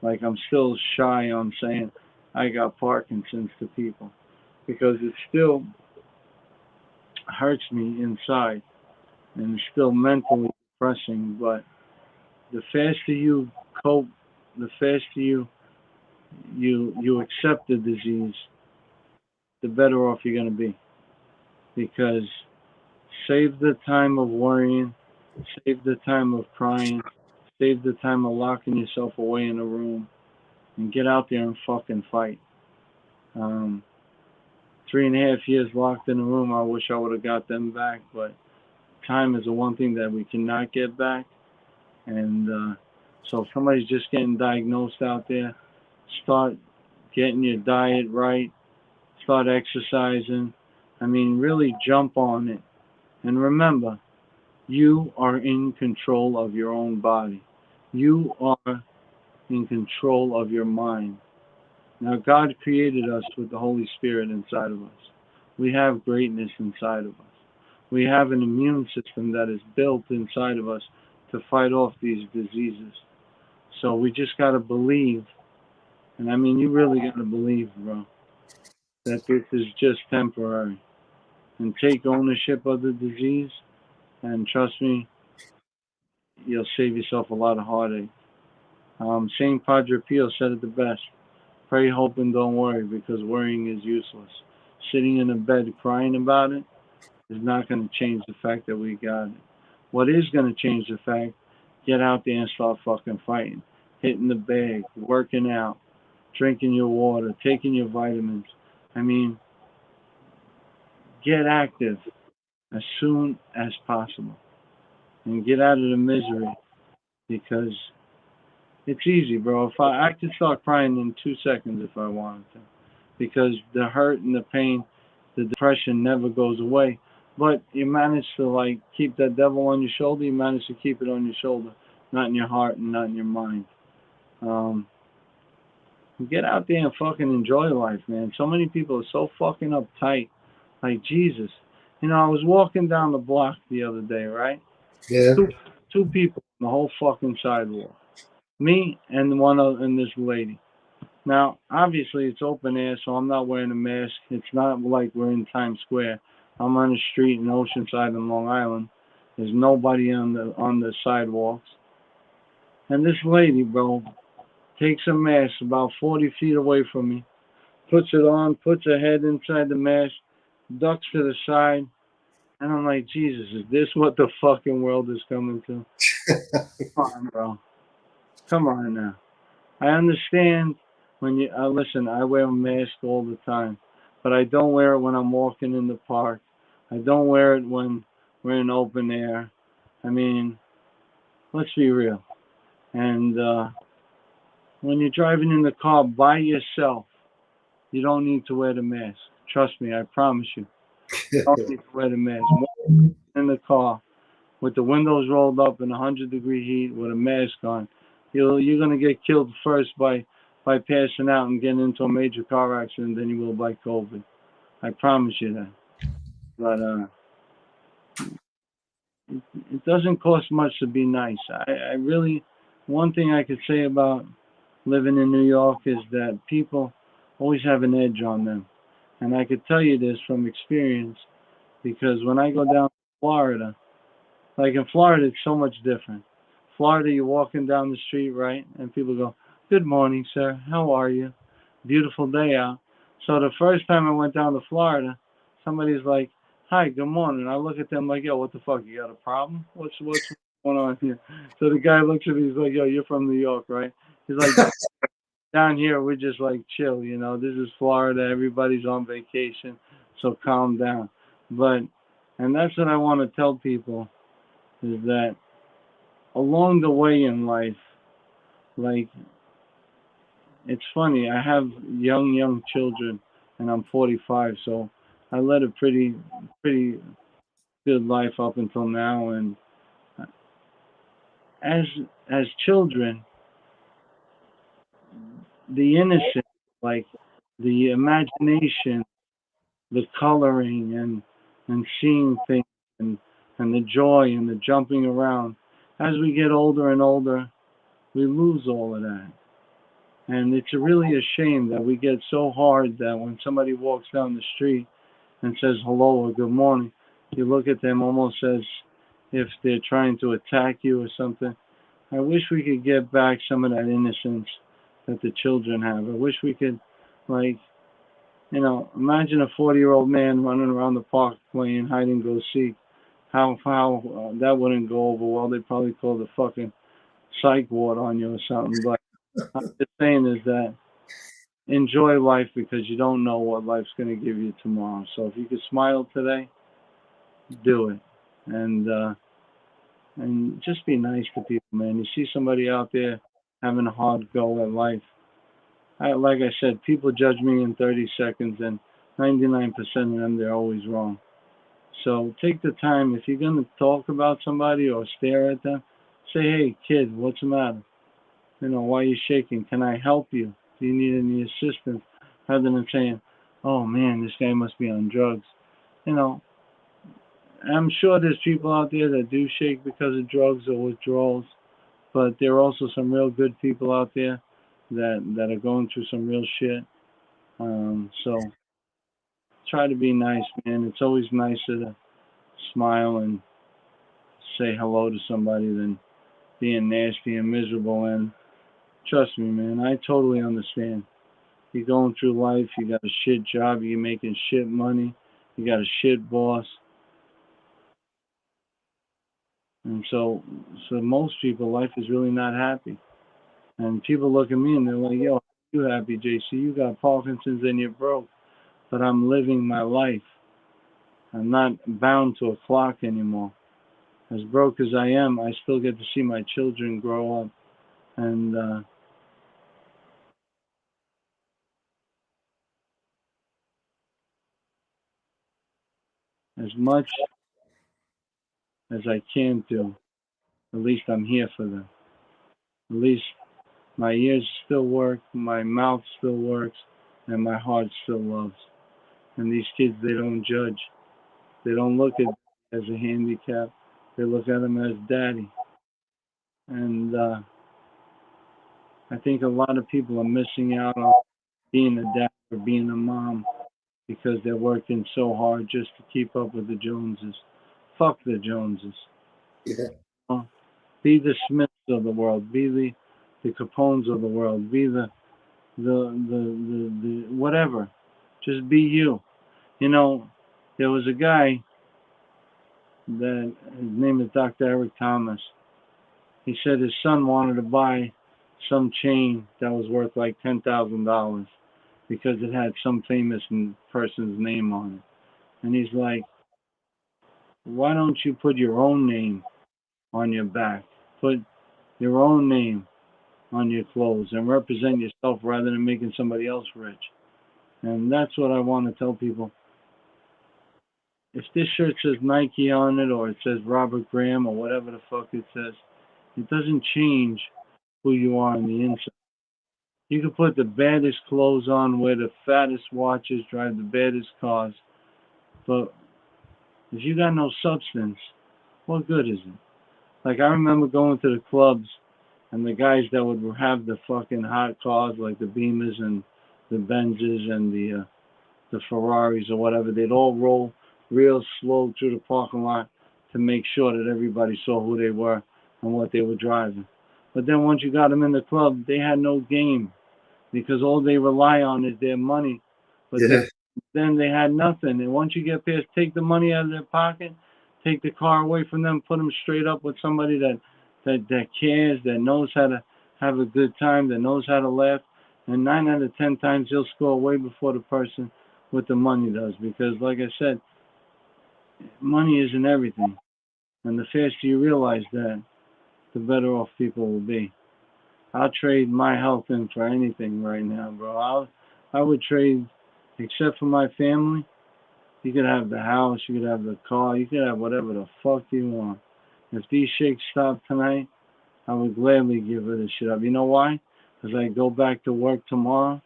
like I'm still shy on saying I got Parkinson's to people because it still hurts me inside and it's still mentally depressing. But the faster you cope, the faster you accept the disease, the better off you're gonna be. Because save the time of worrying, save the time of crying, save the time of locking yourself away in a room, and get out there and fucking fight. Um, 3.5 years locked in a room. I wish I would have got them back, but time is the one thing that we cannot get back. And so if somebody's just getting diagnosed out there, start getting your diet right, start exercising. I mean, really jump on it. And remember, you are in control of your own body. You are in control of your mind. Now, God created us with the Holy Spirit inside of us. We have greatness inside of us. We have an immune system that is built inside of us to fight off these diseases. So we just got to believe, and I mean, you really got to believe, bro, that this is just temporary. And take ownership of the disease, and trust me, you'll save yourself a lot of heartache. St. Padre Pio said it the best. Pray, hope, and don't worry, because worrying is useless. Sitting in a bed crying about it is not going to change the fact that we got it. What is going to change the fact, get out there and start fucking fighting. Hitting the bag, working out, drinking your water, taking your vitamins. I mean, get active as soon as possible and get out of the misery, because it's easy, bro. I could start crying in 2 seconds if I wanted to, because the hurt and the pain, the depression never goes away. But you manage to like keep that devil on your shoulder. You manage to keep it on your shoulder, not in your heart and not in your mind. Um, get out there and fucking enjoy life, man. So many people are so fucking uptight. Like Jesus, you know, I was walking down the block the other day, right? Yeah. Two people on the whole fucking sidewalk. Me and one other, and this lady. Now, obviously, it's open air, so I'm not wearing a mask. It's not like we're in Times Square. I'm on the street in Oceanside in Long Island. There's nobody on the sidewalks. And this lady, bro, takes a mask about 40 feet away from me, puts it on, puts her head inside the mask, ducks to the side, and I'm like, Jesus, is this what the fucking world is coming to? Come on, bro. Come on now. I understand when you listen. I wear a mask all the time, but I don't wear it when I'm walking in the park. I don't wear it when we're in open air. I mean, let's be real. And when you're driving in the car by yourself, you don't need to wear the mask. Trust me, I promise you. You don't need to wear the mask. Walking in the car with the windows rolled up in 100-degree heat with a mask on, you're gonna get killed first by passing out and getting into a major car accident than you will by COVID. I promise you that. But it doesn't cost much to be nice. I really, one thing I could say about living in New York is that people always have an edge on them, and I could tell you this from experience, because when I go down to Florida, like in Florida, it's so much different. Florida, you're walking down the street, right? And people go, "Good morning, sir. How are you? Beautiful day out." So the first time I went down to Florida, somebody's like, "Hi, good morning." I look at them like, "Yo, what the fuck? You got a problem? What's going on here?" So the guy looks at me, he's like, "Yo, you're from New York, right?" He's like, "Down here, we're just like chill, you know. This is Florida. Everybody's on vacation, so calm down." But, and that's what I want to tell people, is that along the way in life, like, it's funny, I have young children, and I'm 45, so I led a pretty good life up until now. And as as children, the innocence, like the imagination, the coloring, and seeing things, and the joy and the jumping around. As we get older and older, we lose all of that. And it's really a shame that we get so hard that when somebody walks down the street and says hello or good morning, you look at them almost as if they're trying to attack you or something. I wish we could get back some of that innocence that the children have. I wish we could, like, imagine a 40-year-old man running around the park playing hide and go seek. How that wouldn't go over well. They'd probably call the fucking psych ward on you or something. But I'm just saying is that enjoy life, because you don't know what life's going to give you tomorrow. So if you could smile today, do it. And just be nice to people, man. You see somebody out there having a hard go at life. Like I said, people judge me in 30 seconds, and 99% of them, they're always wrong. So take the time. If you're going to talk about somebody or stare at them, say, "Hey, kid, what's the matter? Why are you shaking? Can I help you? Do you need any assistance?" Rather than saying, "Oh man, this guy must be on drugs." You know, I'm sure there's people out there that do shake because of drugs or withdrawals, but there are also some real good people out there that are going through some real shit. So try to be nice, man. It's always nicer to smile and say hello to somebody than being nasty and miserable. And trust me, man, I totally understand. You're going through life, you got a shit job, you're making shit money, you got a shit boss, and so most people, life is really not happy. And people look at me and they're like, "Yo, you happy, JC? You got Parkinson's and you're broke." But I'm living my life. I'm not bound to a clock anymore. As broke as I am, I still get to see my children grow up. And as much as I can do, at least I'm here for them. At least my ears still work, my mouth still works, and my heart still loves. And these kids, they don't judge. They don't look at as a handicap. They look at him as daddy. And I think a lot of people are missing out on being a dad or being a mom because they're working so hard just to keep up with the Joneses. Fuck the Joneses. Yeah. Uh, Be the Smiths of the world. Be the Capones of the world. Be the whatever. Just be you. You know, there was a guy that his name is Dr. Eric Thomas. He said his son wanted to buy some chain that was worth like $10,000 because it had some famous person's name on it. And he's like, why don't you put your own name on your back? Put your own name on your clothes and represent yourself rather than making somebody else rich. And that's what I want to tell people. If this shirt says Nike on it or it says Robert Graham or whatever the fuck it says, it doesn't change who you are on the inside. You can put the baddest clothes on, wear the fattest watches, drive the baddest cars, but if you got no substance, what good is it? Like I remember going to the clubs and the guys that would have the fucking hot cars like the Beamers and the Benzes and the Ferraris or whatever, they'd all roll real slow through the parking lot to make sure that everybody saw who they were and what they were driving. But then once you got them in the club, they had no game because all they rely on is their money. But Yeah. then they had nothing. And once you get past, take the money out of their pocket, take the car away from them, put them straight up with somebody that cares, that knows how to have a good time, that knows how to laugh. And 9 out of 10 times he'll score way before the person with the money does. Because like I said, money isn't everything. And the faster you realize that, the better off people will be. I'll trade my health in for anything right now, bro. I would trade, except for my family. You could have the house, you could have the car, you could have whatever the fuck you want. If these shakes stop tonight, I would gladly give her the shit up. You know why? Because I go back to work tomorrow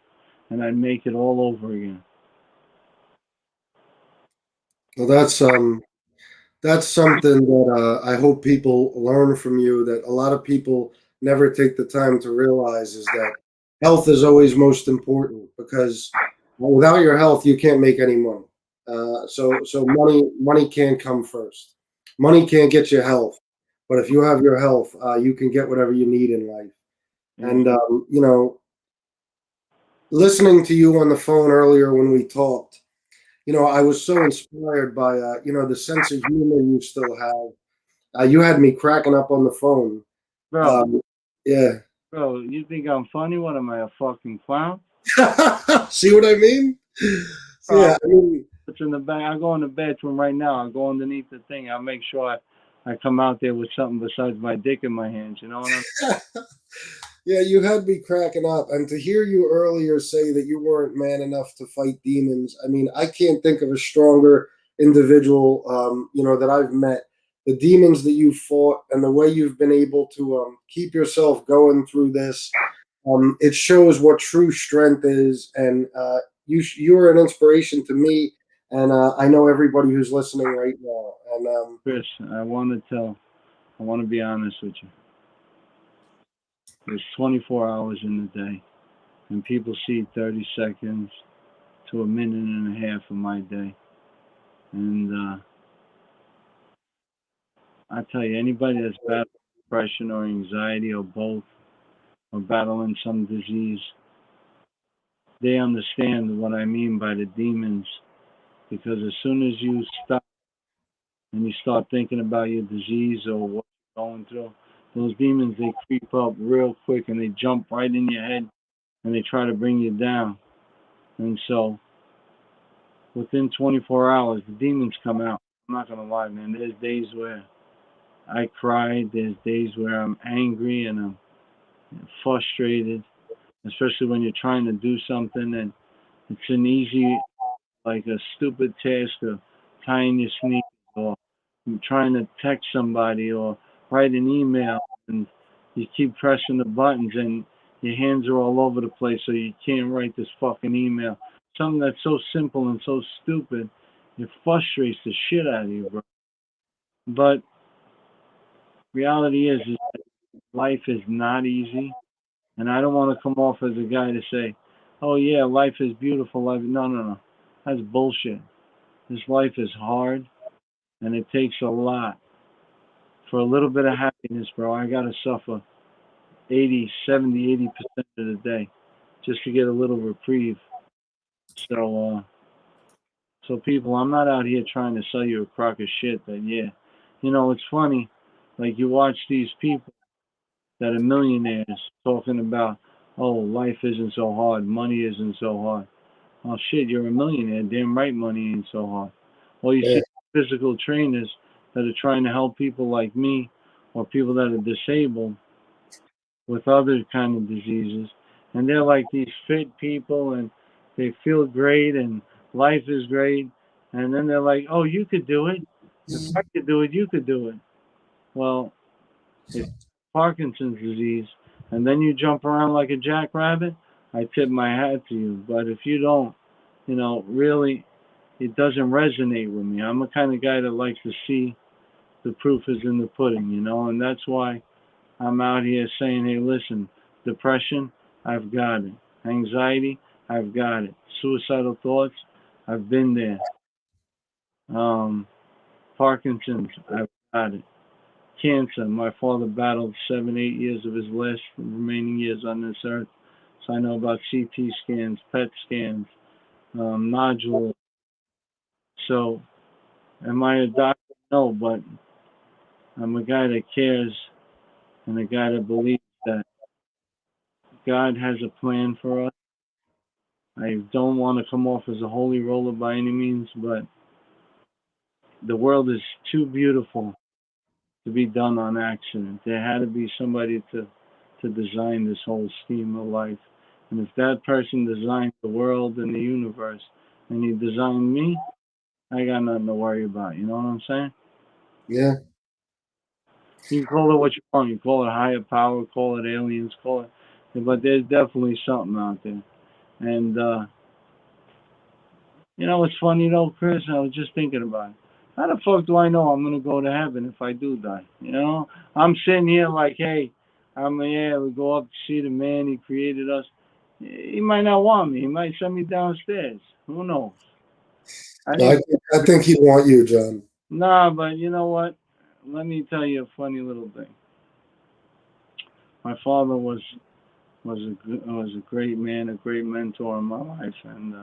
and I'd make it all over again. Well, that's something that I hope people learn from you. That a lot of people never take the time to realize is that health is always most important because without your health, you can't make any money. So money can't come first. Money can't get you health, but if you have your health, you can get whatever you need in life. Yeah. And listening to you on the phone earlier when we talked, I was so inspired by the sense of humor you still have. You had me cracking up on the phone. Bro, Um, yeah. bro, you think I'm funny? What am I, a fucking clown? See what I mean? Bro, Yeah, I mean, it's in the back. I go in the bathroom right now. I go underneath the thing. I'll make sure I come out there with something besides my dick in my hands. You know what I'm yeah, you had me cracking up. And to hear you earlier say that you weren't man enough to fight demons, I mean, I can't think of a stronger individual, that I've met. The demons that you fought and the way you've been able to keep yourself going through this, it shows what true strength is. And you're an inspiration to me and I know everybody who's listening right now. And Chris, I want to be honest with you. There's 24 hours in the day, and people see 30 seconds to a minute and a half of my day. And I tell you, anybody that's battling depression or anxiety or both, or battling some disease, they understand what I mean by the demons. Because as soon as you stop and you start thinking about your disease or what you're going through, those demons, they creep up real quick and they jump right in your head and they try to bring you down. And so within 24 hours, the demons come out. I'm not going to lie, man. There's days where I cried. There's days where I'm angry and I'm frustrated, especially when you're trying to do something and it's an easy, like a stupid task of tying your sneakers or trying to text somebody or write an email and you keep pressing the buttons and your hands are all over the place so you can't write this fucking email. Something that's so simple and so stupid, it frustrates the shit out of you, bro. But reality is life is not easy, and I don't want to come off as a guy to say, "Oh yeah, life is beautiful." Life, no, no, no, that's bullshit. This life is hard, and it takes a lot for a little bit of happiness, bro. I gotta suffer 80, 70, 80% of the day just to get a little reprieve. So, so people, I'm not out here trying to sell you a crock of shit. That yeah, it's funny. Like you watch these people that are millionaires talking about, oh, life isn't so hard, money isn't so hard. Oh shit, you're a millionaire. Damn right, money ain't so hard. Or you yeah, see physical trainers that are trying to help people like me or people that are disabled with other kind of diseases, and they're like these fit people, and they feel great, and life is great, and then they're like, "Oh, you could do it. If I could do it, you could do it." Well, if Parkinson's disease, and then you jump around like a jackrabbit, I tip my hat to you. But if you don't, really, it doesn't resonate with me. I'm the kind of guy that likes to see the proof is in the pudding, and that's why I'm out here saying, hey, listen, depression, I've got it. Anxiety, I've got it. Suicidal thoughts, I've been there. Um, Parkinson's, I've got it. Cancer, my father battled 7, 8 years of his last remaining years on this earth. So I know about CT scans, PET scans, nodules. So am I a doctor? No, but I'm a guy that cares and a guy that believes that God has a plan for us. I don't want to come off as a holy roller by any means, but the world is too beautiful to be done on accident. There had to be somebody to design this whole scheme of life. And if that person designed the world and the universe and he designed me, I got nothing to worry about. You know what I'm saying? yeah, You can call it what you want. You call it higher power, call it aliens, call it, but there's definitely something out there. And it's funny though, Chris. I was just thinking about it. How the fuck do I know I'm gonna go to heaven if I do die? I'm sitting here like, hey, we go up to see the man. He created us. He might not want me. He might send me downstairs. Who knows? I I didn't. think, I think he'd want you, John. Nah, but you know what? Let me tell you a funny little thing. My father was a great man, a great mentor in my life, and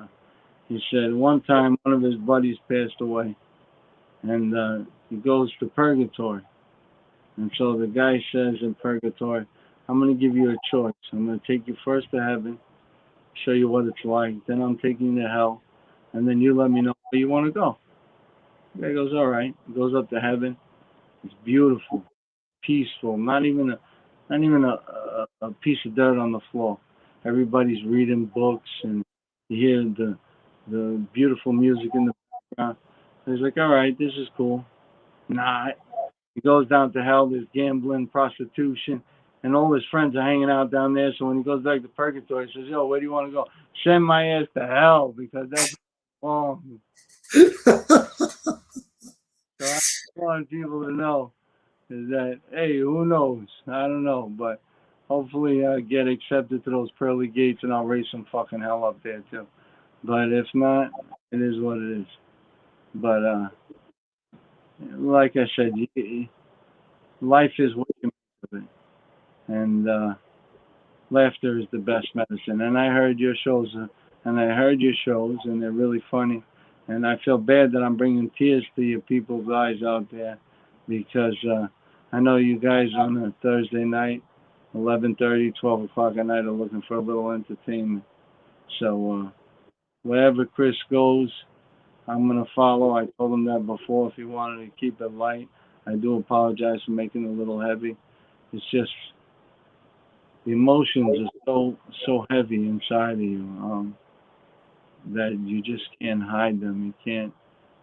he said one time one of his buddies passed away, and he goes to purgatory. And so the guy says in purgatory, I'm going to give you a choice. I'm going to take you first to heaven, show you what it's like. Then I'm taking you to hell. And then you let me know where you want to go. The guy goes, all right. He goes up to heaven. It's beautiful, peaceful, not even a piece of dirt on the floor. Everybody's reading books and you hear the beautiful music in the background. And he's like, all right, this is cool. Nah, he goes down to hell. There's gambling, prostitution, and all his friends are hanging out down there. So when he goes back to purgatory, he says, "Yo, where do you want to go? Send my ass to hell because that's wrong." So I want people to know is that, hey, who knows? I don't know, but hopefully I get accepted to those pearly gates and I'll raise some fucking hell up there too. But if not, it is what it is. But like I said, life is what you make of it, and laughter is the best medicine. And I heard your shows, and they're really funny. And I feel bad that I'm bringing tears to you people's eyes out there, because I know you guys on a Thursday night, 11:30, 12 o'clock at night, are looking for a little entertainment. So wherever Chris goes, I'm gonna follow. I told him that before. If he wanted to keep it light, I do apologize for making it a little heavy. It's just the emotions are so heavy inside of you, that you just can't hide them. You can't.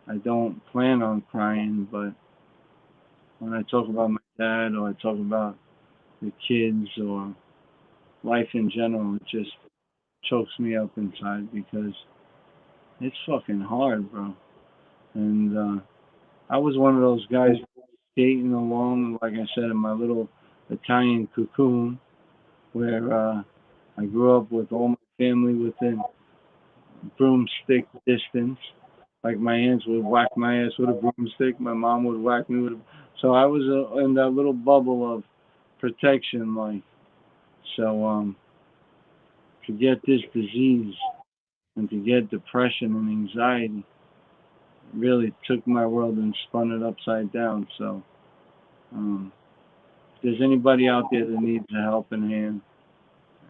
I don't plan on crying, but when I talk about my dad, or I talk about the kids, or life in general, it just chokes me up inside, because it's fucking hard, bro. And I was one of those guys skating along, like I said, in my little Italian cocoon, where I grew up with all my family within broomstick distance. Like my aunts would whack my ass with a broomstick, my mom would whack me with a. So I was in that little bubble of protection, like. So to get this disease and to get depression and anxiety really took my world and spun it upside down. So if there's anybody out there that needs a helping hand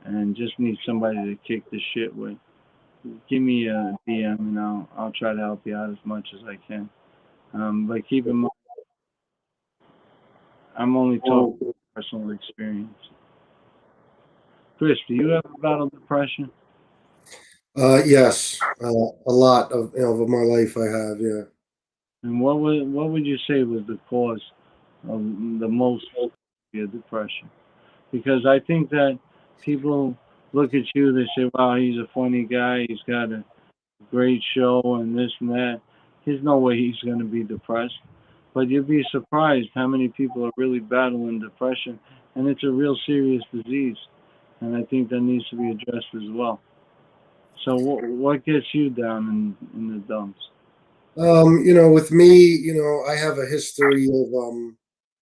and just needs somebody to kick the shit with, give me a DM and I'll try to help you out as much as I can. But keep in mind, I'm only talking from personal experience. Chris, do you ever battle depression? Yes, a lot of my life I have. Yeah. And what would you say was the cause of the most of your depression? Because I think that people look at you, they say, "Wow, he's a funny guy. He's got a great show and this and that." There's no way he's going to be depressed. But you'd be surprised how many people are really battling depression, and it's a real serious disease. And I think that needs to be addressed as well. So what gets you down in the dumps? With me, I have a history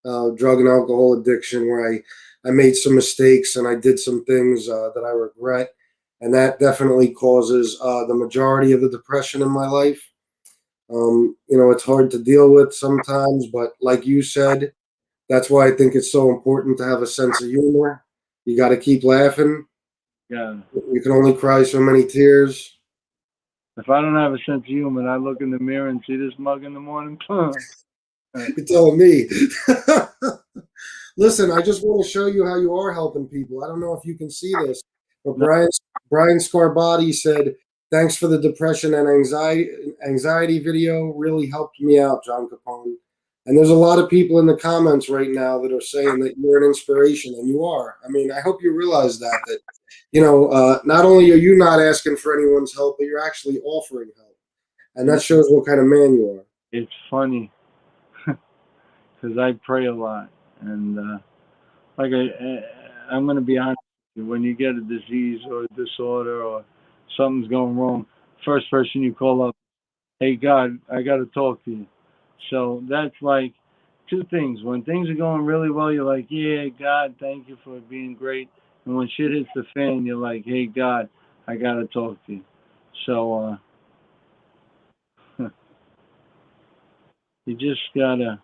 of drug and alcohol addiction where I made some mistakes and I did some things that I regret, and that definitely causes the majority of the depression in my life. It's hard to deal with sometimes, but like you said, that's why I think it's so important to have a sense of humor. You got to keep laughing. Yeah. You can only cry so many tears. If I don't have a sense of humor, I look in the mirror and see this mug in the morning. You're telling me. Listen, I just want to show you how you are helping people. I don't know if you can see this, but No, Brian Scarbati said, "Thanks for the depression and anxiety video. Really helped me out, John Capone." And there's a lot of people in the comments right now that are saying that you're an inspiration, and you are. I mean, I hope you realize that not only are you not asking for anyone's help, but you're actually offering help, and that shows what kind of man you are. it's funny because I pray a lot, and like I'm gonna be honest with you, when you get a disease or a disorder or something's going wrong, first person you call up, hey God, I got to talk to you. So that's like two things. When things are going really well, you're like, yeah, God, thank you for being great. And when shit hits the fan, you're like, hey God, I got to talk to you. So you just gotta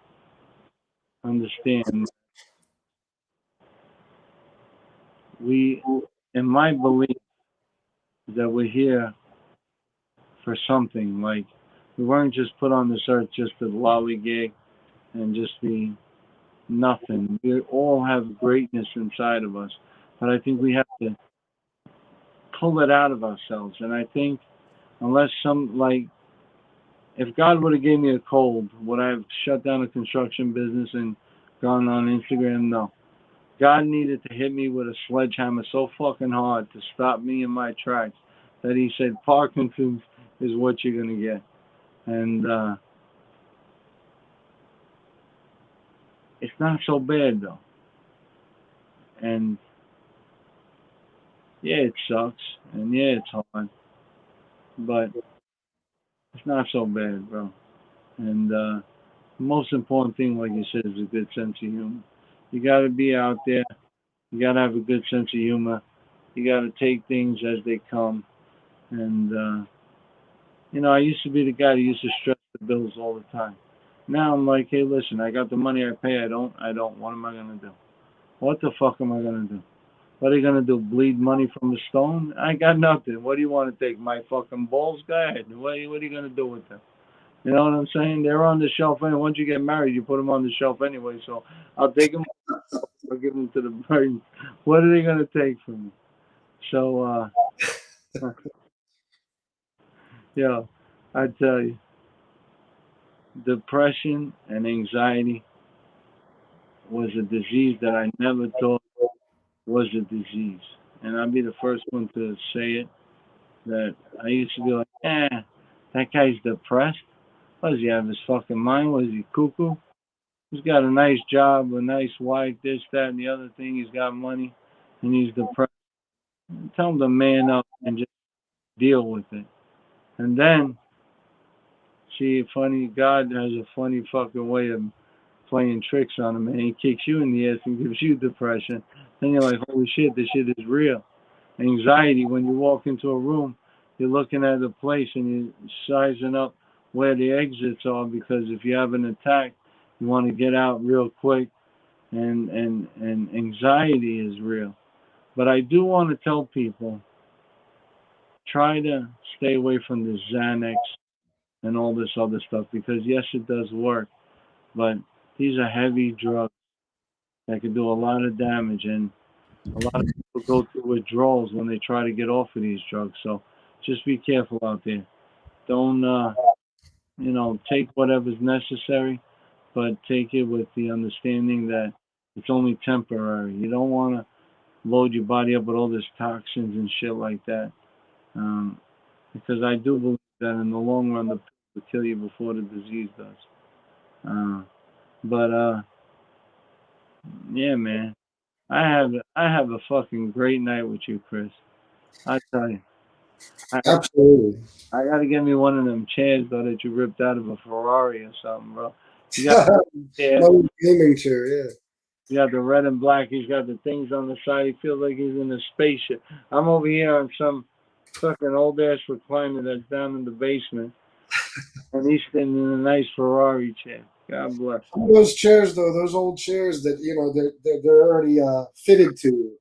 understand. We, in my belief, that we're here for something. Like we weren't just put on this earth just to lollygag and just be nothing. We all have greatness inside of us, but I think we have to pull it out of ourselves. And I think unless if God would have gave me a cold, would I have shut down a construction business and gone on Instagram? No. God needed to hit me with a sledgehammer so fucking hard to stop me in my tracks that he said Parkinson's is what you're gonna get. And it's not so bad though. And yeah, it sucks, and yeah, it's hard, but it's not so bad, bro. And the most important thing, like you said, is a good sense of humor. You got to be out there. You got to have a good sense of humor. You got to take things as they come. And I used to be the guy that used to stress the bills all the time. Now I'm like, hey, listen, I got the money I pay. I don't. What am I gonna do? What the fuck am I gonna do? What are you gonna do? Bleed money from a stone? I got nothing. What do you want to take? My fucking balls? Go ahead. What are you gonna do with them? You know what I'm saying? They're on the shelf anyway. Once you get married, you put them on the shelf anyway. So I'll take them. I'll give them to the birds. What are they gonna take from me? So yeah, I tell you, depression and anxiety was a disease that I never thought was a disease. And I'll be the first one to say it, that I used to be like, that guy's depressed. What does he have his fucking mind? Was he cuckoo? He's got a nice job, a nice wife, this, that, and the other thing. He's got money, and he's depressed. Tell him to man up and just deal with it. And then, see, funny, God has a funny fucking way of playing tricks on him, and he kicks you in the ass and gives you depression. Then you're like, holy shit, this shit is real. Anxiety, when you walk into a room, you're looking at the place and you're sizing up where the exits are, because if you have an attack, you want to get out real quick, and anxiety is real. But I do want to tell people, try to stay away from the Xanax and all this other stuff, because yes, it does work, but these are heavy drugs that can do a lot of damage, and a lot of people go through withdrawals when they try to get off of these drugs. So just be careful out there. Don't take whatever's necessary, but take it with the understanding that it's only temporary. You don't want to load your body up with all this toxins and shit like that, because I do believe that in the long run the pill will kill you before the disease does. But yeah, man, I have a fucking great night with you, Chris. I tell you, I Absolutely. I gotta get me one of them chairs though that you ripped out of a Ferrari or something, bro. You got yeah, No gaming chair, yeah. you got the red and black. He's got the things on the side. He feels like he's in a spaceship. I'm over here on some fucking old ass recliner that's down in the basement, and he's sitting in a nice Ferrari chair. God bless. Those chairs, though, those old chairs that they're already fitted to you.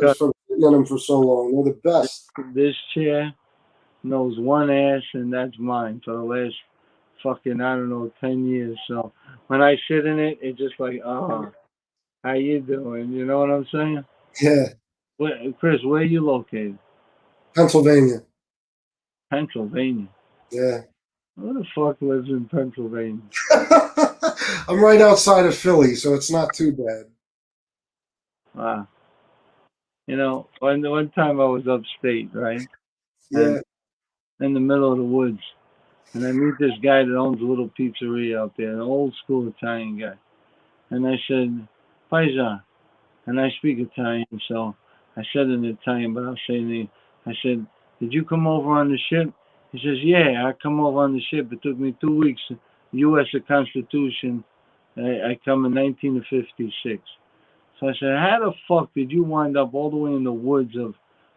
God, From sitting on them for so long, they're the best. this chair knows one ass, and that's mine for the last fucking, I don't know, 10 years. So when I sit in it, it's just like, oh, how you doing? You know what I'm saying? Yeah, Chris, where are you located? Pennsylvania. Pennsylvania. Yeah. Who the fuck lives in Pennsylvania? I'm right outside of Philly, so it's not too bad. Wow. One time I was upstate, right? And Yeah. in the middle of the woods. And I meet this guy that owns a little pizzeria out there, an old school Italian guy. And I said, Paisa. And I speak Italian, so I said in Italian, but I'll say in the, I said, did you come over on the ship? He says, yeah, I come over on the ship. It took me 2 weeks. U.S. Constitution. I come in 1956. So I said, how the fuck did you wind up all the way in the woods of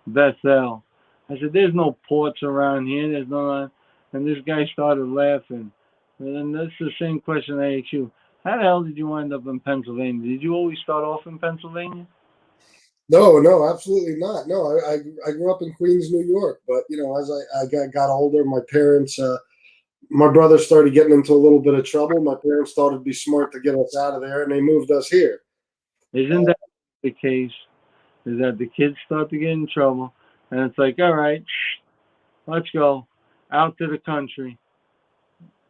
Bethel? I said, there's no ports around here. There's no. And this guy started laughing. And then that's the same question I asked you. How the hell did you wind up in Pennsylvania? Did you always start off in Pennsylvania? No, no, absolutely not. No, I grew up in Queens, New York, but as I got older, my parents, my brother started getting into a little bit of trouble. My parents thought it'd be smart to get us out of there, and they moved us here. Isn't that the case? Is that the kids start to get in trouble, and it's like, all right, let's go out to the country.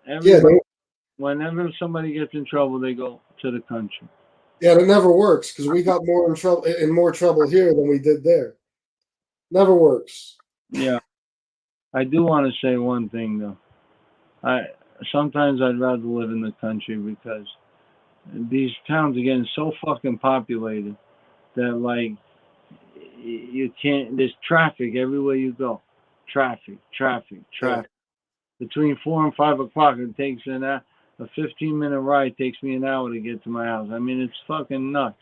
Yeah, Everybody, whenever somebody gets in trouble, they go to the country. yeah, it never works because we got more trouble here than we did there. Never works. Yeah, I do want to say one thing though. I sometimes I'd rather live in the country because these towns are getting so fucking populated that like you can't. There's traffic everywhere you go. Traffic, traffic, Yeah. traffic. Between 4 and 5 o'clock, it takes a 15-minute ride takes me an hour to get to my house. I mean, it's fucking nuts.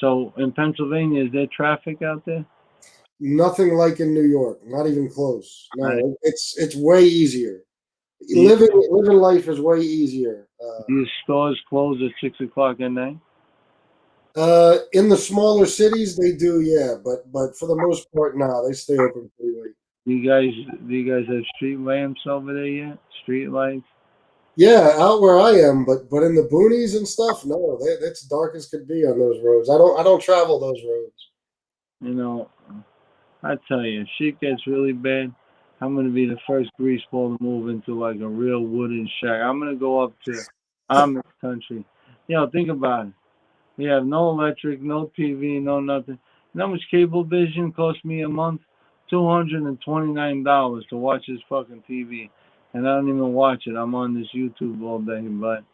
So in Pennsylvania, is there traffic out there? Nothing like in New York, not even close. I, No, it's way easier. do, you, Living life is way easier. do your stores close at 6 o'clock at night? In the smaller cities, they do, yeah, but for the most part, nah, they stay open pretty late. Do you guys have street lamps over there yet? Street lights? Yeah, out where I am, but in the boonies and stuff, no, that's dark as could be on those roads. I don't travel those roads. You know, I tell you, if shit gets really bad, I'm gonna be the first greaseball to move into like a real wooden shack. I'm gonna go up to Amish country. Think about it. We have no electric, no TV, no nothing. You know how much cable vision cost me a month? $229 to watch this fucking TV, and I don't even watch it. I'm on this YouTube all day, but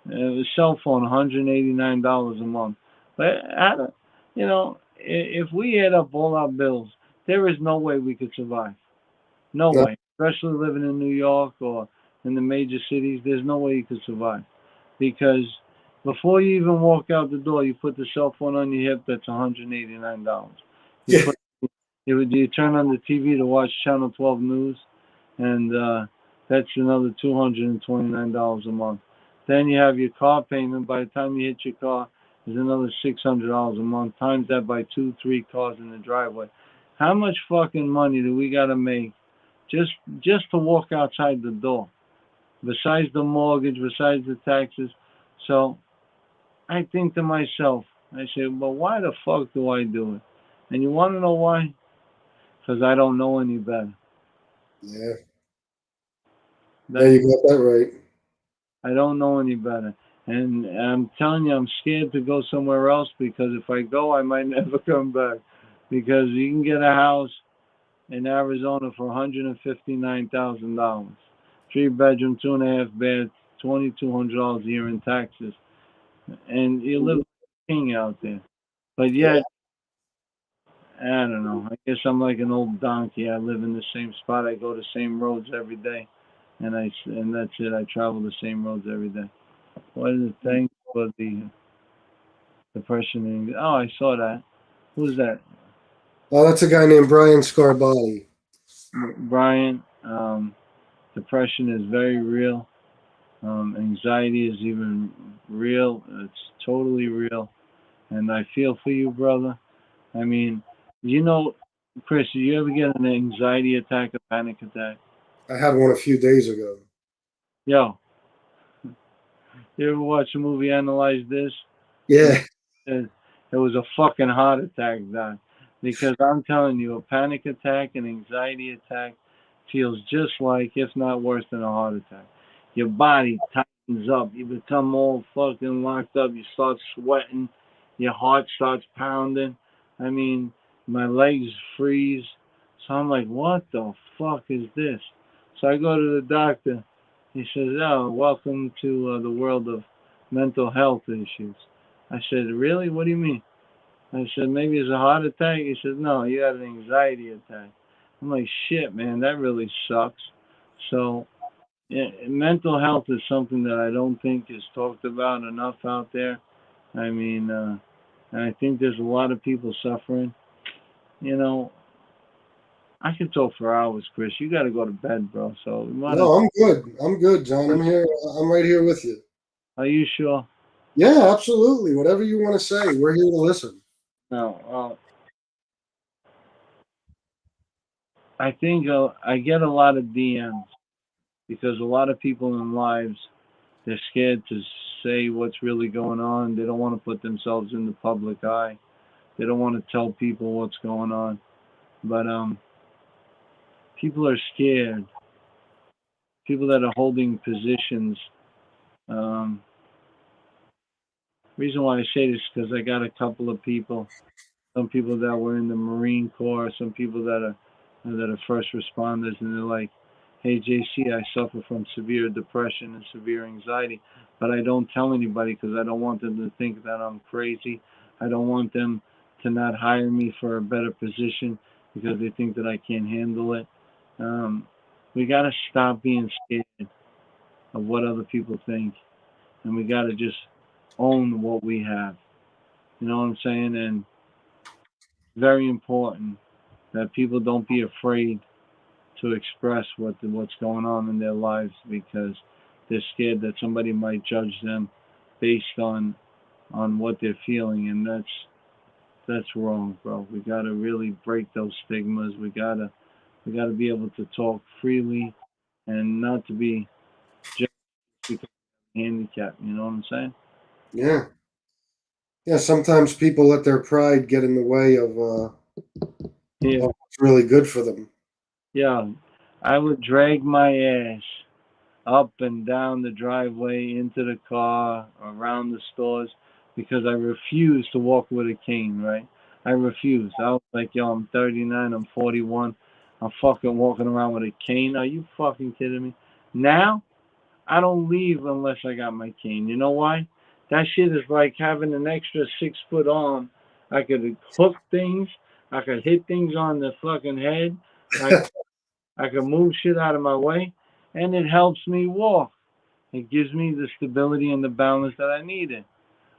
the cell phone, $189 a month. But if we add up all our bills, there is no way we could survive. No No, way. Especially living in New York or in the major cities, there's no way you could survive. Because before you even walk out the door, you put the cell phone on your hip, that's $189. You yeah, put you turn on the TV to watch Channel 12 News, and that's another $229 a month. Then you have your car payment. By the time you hit your car, there's another $600 a month. Times that by two, three cars in the driveway. How much fucking money do we gotta make just just to walk outside the door? Besides the mortgage, besides the taxes. So I think to myself, I say, well, why the fuck do I do it? And you want to know why? Because I don't know any better. yeah, yeah, That's you got that right. I don't know any better. And I'm telling you, I'm scared to go somewhere else because if I go, I might never come back. Because you can get a house in Arizona for $159,000, 3 bedroom, 2.5 bath, $2,200 a year in taxes, and you live like a king out there. But Yeah, yet, I don't know. I guess I'm like an old donkey. I live in the same spot. I go the same roads every day, and that's it. I travel the same roads every day. What is it? Thanks for the person. Oh, I saw that. Who's that? that's a guy named Brian Scarbati. Brian. Depression is very real. Anxiety is even real. It's totally real. And I feel for you, brother. I mean, you know, Chris, do you ever get an anxiety attack, a panic attack? I had one a few days ago. Yo, you ever watch a movie Analyze This? And Yeah, it was a fucking heart attack, Don. Because I'm telling you, a panic attack, an anxiety attack feels just like, if not worse than a heart attack. Your body tightens up. You become all fucking locked up. You start sweating. Your heart starts pounding. I mean, my legs freeze. So I'm like, what the fuck is this? So I go to the doctor. He says, oh, welcome to the world of mental health issues. I said, really? What do you mean? I said, maybe it's a heart attack. He said, no, you had an anxiety attack. I'm like, shit, man, that really sucks. So, yeah, mental health is something that I don't think is talked about enough out there. I mean, and I think there's a lot of people suffering. You know, I could talk for hours, Chris. You got to go to bed, bro. So, we might no, I'm good. I'm good, John. I'm here. I'm right here with you. are you sure? Yeah, absolutely. Whatever you want to say, we're here to listen. No. I think I get a lot of DMs because a lot of people in lives they're scared to say what's really going on. They don't want to put themselves in the public eye. They don't want to tell people what's going on. But people are scared. People that are holding positions. Um, reason why I say this is because I got a couple of people. Some people that were in the Marine Corps. Some people that are first responders, and they're like, hey JC, I suffer from severe depression and severe anxiety, but I don't tell anybody because I don't want them to think that I'm crazy. I don't want them to not hire me for a better position because they think that I can't handle it. Um, we got to stop being scared of what other people think, and we got to just own what we have. You know what I'm saying? And very important that people don't be afraid to express what's going on in their lives because they're scared that somebody might judge them based on what they're feeling, and that's wrong, bro. We gotta really break those stigmas. We gotta be able to talk freely and not to be judged because of handicap. You know what I'm saying? Yeah. Yeah, sometimes people let their pride get in the way Yeah, of what's really good for them. yeah. I would drag my ass up and down the driveway, into the car, around the stores, because I refused to walk with a cane, right? I refused. I was like, yo, I'm 39, I'm 41, I'm fucking walking around with a cane. Are you fucking kidding me? Now, I don't leave unless I got my cane. You know why? That shit is like having an extra 6 foot arm. I could hook things, I could hit things on the fucking head, I, I could move shit out of my way, and it helps me walk. It gives me the stability and the balance that I needed.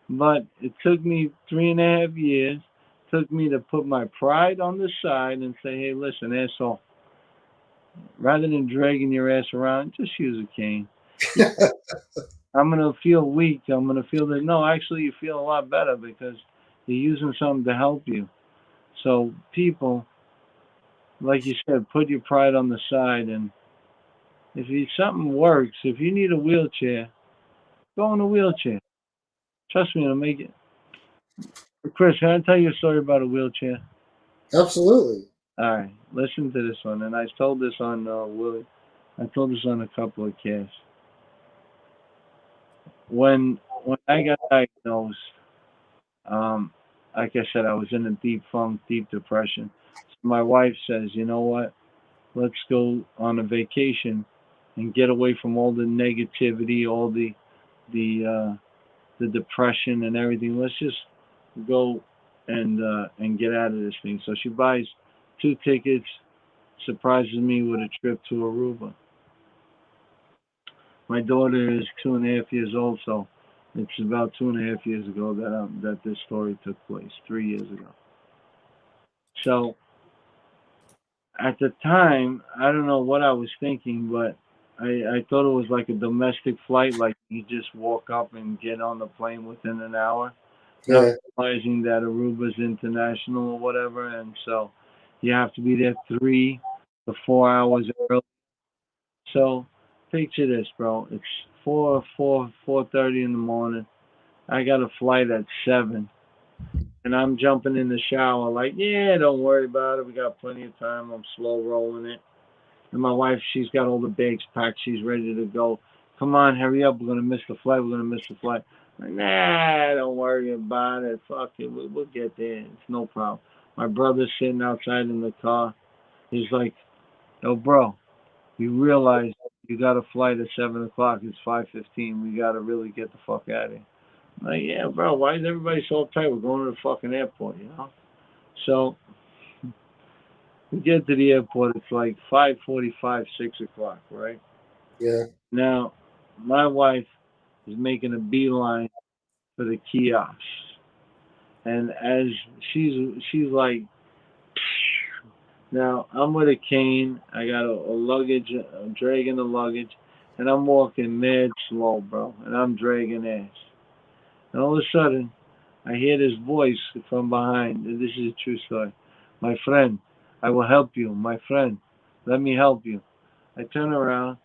But it took me 3.5 years, took me to put my pride on the side and say, hey, listen, asshole, rather than dragging your ass around, just use a cane. Yeah, I'm going to feel weak. I'm going to feel that. No, actually, you feel a lot better because you're using something to help you. So, people, like you said, put your pride on the side. And if something works, if you need a wheelchair, go in a wheelchair. Trust me, it'll make it. Chris, can I tell you a story about a wheelchair? Absolutely. All right, listen to this one. And I told this on Willie. I told this on a couple of casts. When I got diagnosed, um, like I said, I was in a deep funk, deep depression. So my wife says, you know what? Let's go on a vacation and get away from all the negativity, all the the depression and everything. Let's just go and get out of this thing. So she buys 2 tickets, surprises me with a trip to Aruba. My daughter is 2.5 years old, so it's about 2.5 years ago that this story took place. 3 years ago. So at the time, I don't know what I was thinking, but I thought it was like a domestic flight, like you just walk up and get on the plane within an hour, not Yeah. realizing that Aruba's international or whatever, and so you have to be there 3 to 4 hours early. So picture this, bro. It's 4:30 in the morning. I got a flight at 7, and I'm jumping in the shower like, yeah, don't worry about it. We got plenty of time. I'm slow rolling it. And my wife, she's got all the bags packed. She's ready to go. Come on, hurry up. We're gonna miss the flight. We're gonna miss the flight. I'm like, nah, don't worry about it. Fuck it. We'll get there. It's no problem. My brother's sitting outside in the car. He's like, yo, bro, you realize you got a flight at 7 o'clock. It's 5:15. We gotta really get the fuck out of here. I'm like, yeah, bro. Why is everybody so uptight? We're going to the fucking airport, you know. So we get to the airport. It's like 5:45, 6 o'clock, right? Yeah. Now, my wife is making a beeline for the kiosks, and as she's like, now I'm with a cane. I got a luggage, I'm dragging the luggage, and I'm walking mad slow, bro, and I'm dragging ass. And all of a sudden, I hear this voice from behind. And this is a true story. My friend, I will help you. My friend, let me help you. I turn around.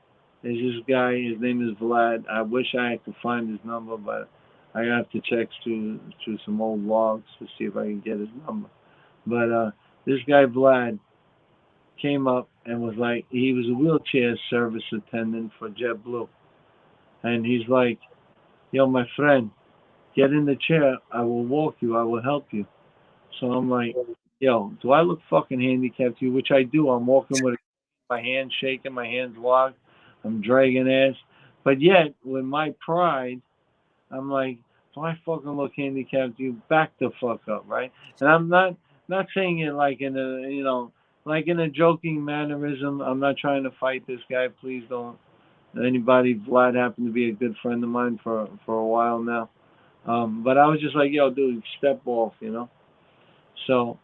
There's this guy. His name is Vlad. I wish I could find his number, but I have to check through some old logs to see if I can get his number. But this guy Vlad came up and was like, he was a wheelchair service attendant for JetBlue, and he's like, "Yo, my friend, get in the chair. I will walk you. I will help you." So I'm like, "Yo, do I look fucking handicapped to you?" Which I do. I'm walking with. my hand's shaking, my hand's locked, I'm dragging ass. But yet, with my pride, I'm like, do I fucking look handicapped? You back the fuck up, right? And I'm not saying it like in a like in a joking mannerism. I'm not trying to fight this guy. Please don't. Anybody, Vlad happened to be a good friend of mine for a while now. But I was just like, yo, dude, step off. So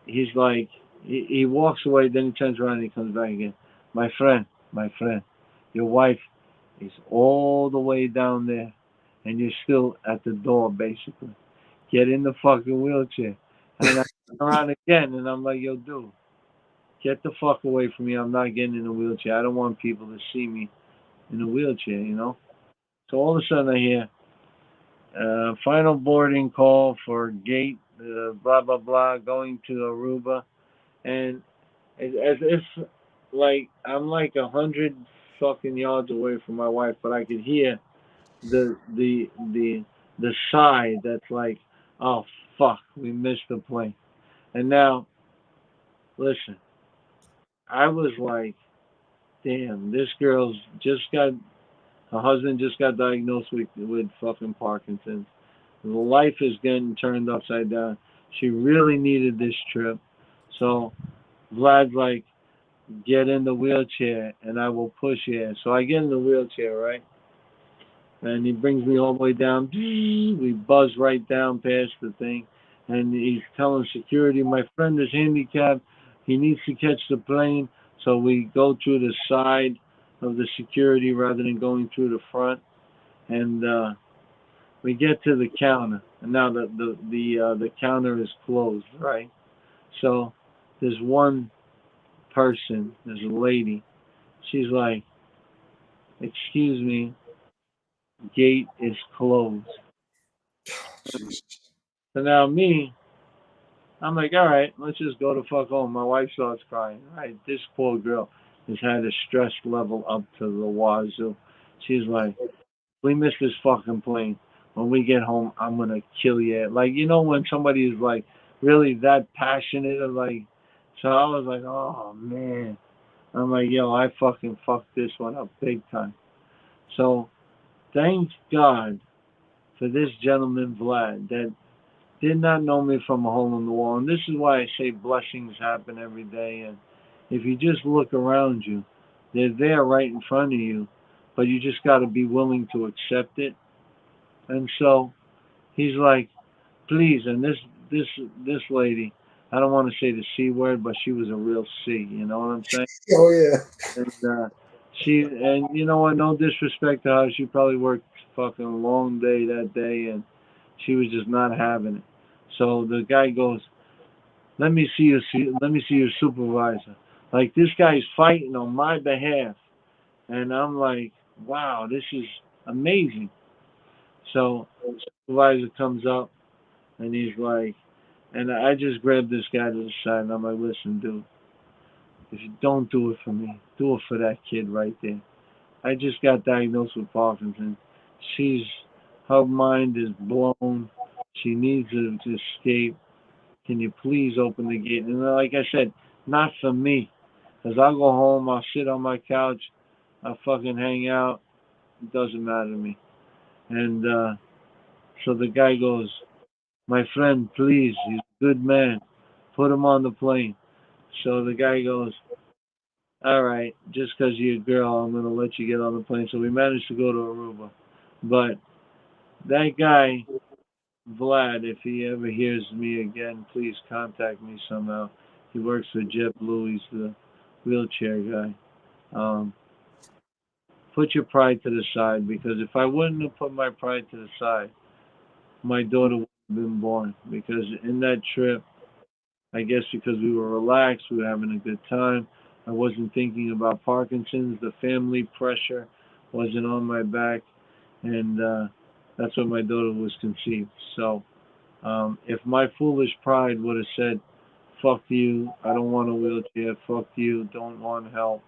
he's like, he walks away, then he turns around and he comes back again. My friend, your wife is all the way down there, and you're still at the door, basically. Get in the fucking wheelchair. And I turn around again, and I'm like, yo, dude, get the fuck away from me. I'm not getting in a wheelchair. I don't want people to see me in a wheelchair. So all of a sudden I hear, final boarding call for gate, blah, blah, blah, going to Aruba. And as if, like, I'm like 100 fucking yards away from my wife, but I could hear the sigh that's like, oh, fuck, we missed the plane. And now, listen, I was like, damn, this girl's just got, her husband just got diagnosed with fucking Parkinson's. Life is getting turned upside down. She really needed this trip. So Vlad's like, get in the wheelchair and I will push you. So I get in the wheelchair, right? And he brings me all the way down. We buzz right down past the thing. And he's telling security, my friend is handicapped. He needs to catch the plane. So we go through the side of the security rather than going through the front. And we get to the counter. And now the counter is closed, right? So there's one person, there's a lady. She's like, excuse me, gate is closed. Jesus. So now me, I'm like, all right, let's just go the fuck home. My wife starts crying. Right, this poor girl has had a stress level up to the wazoo. She's like, we miss this fucking plane. When we get home, I'm gonna kill you. Like, when somebody is like really that passionate, of like, so I was like, oh man. I'm like, yo, I fucking fucked this one up big time. So thank God for this gentleman Vlad that did not know me from a hole in the wall. And this is why I say blessings happen every day. And if you just look around you, they're there right in front of you, but you just got to be willing to accept it. And so he's like, please. And this lady, I don't want to say the C word, but she was a real C. You know what I'm saying? Oh yeah. And you know what? No disrespect to her. She probably worked fucking a long day that day, and she was just not having it. So the guy goes, let me see your supervisor. Like, this guy's fighting on my behalf, and I'm like, wow, this is amazing. So the supervisor comes up, and he's like, and I just grabbed this guy to the side, and I'm like, listen, dude, if you don't do it for me, do it for that kid right there. I just got diagnosed with Parkinson's. She's Her mind is blown. She needs to escape. Can you please open the gate? And like I said, not for me, cause I'll go home. I'll sit on my couch. I'll fucking hang out. It doesn't matter to me. And so the guy goes, my friend, please, he's a good man. Put him on the plane. So the guy goes, all right, just because you're a girl, I'm going to let you get on the plane. So we managed to go to Aruba. But that guy, Vlad, if he ever hears me again, please contact me somehow. He works for JetBlue. He's the wheelchair guy. Um, put your pride to the side, because if I wouldn't have put my pride to the side, my daughter would have been born. Because in that trip, I guess because we were relaxed, we were having a good time. I wasn't thinking about Parkinson's. The family pressure wasn't on my back, and that's when my daughter was conceived. So if my foolish pride would have said, "Fuck you, I don't want a wheelchair. Fuck you, don't want help,"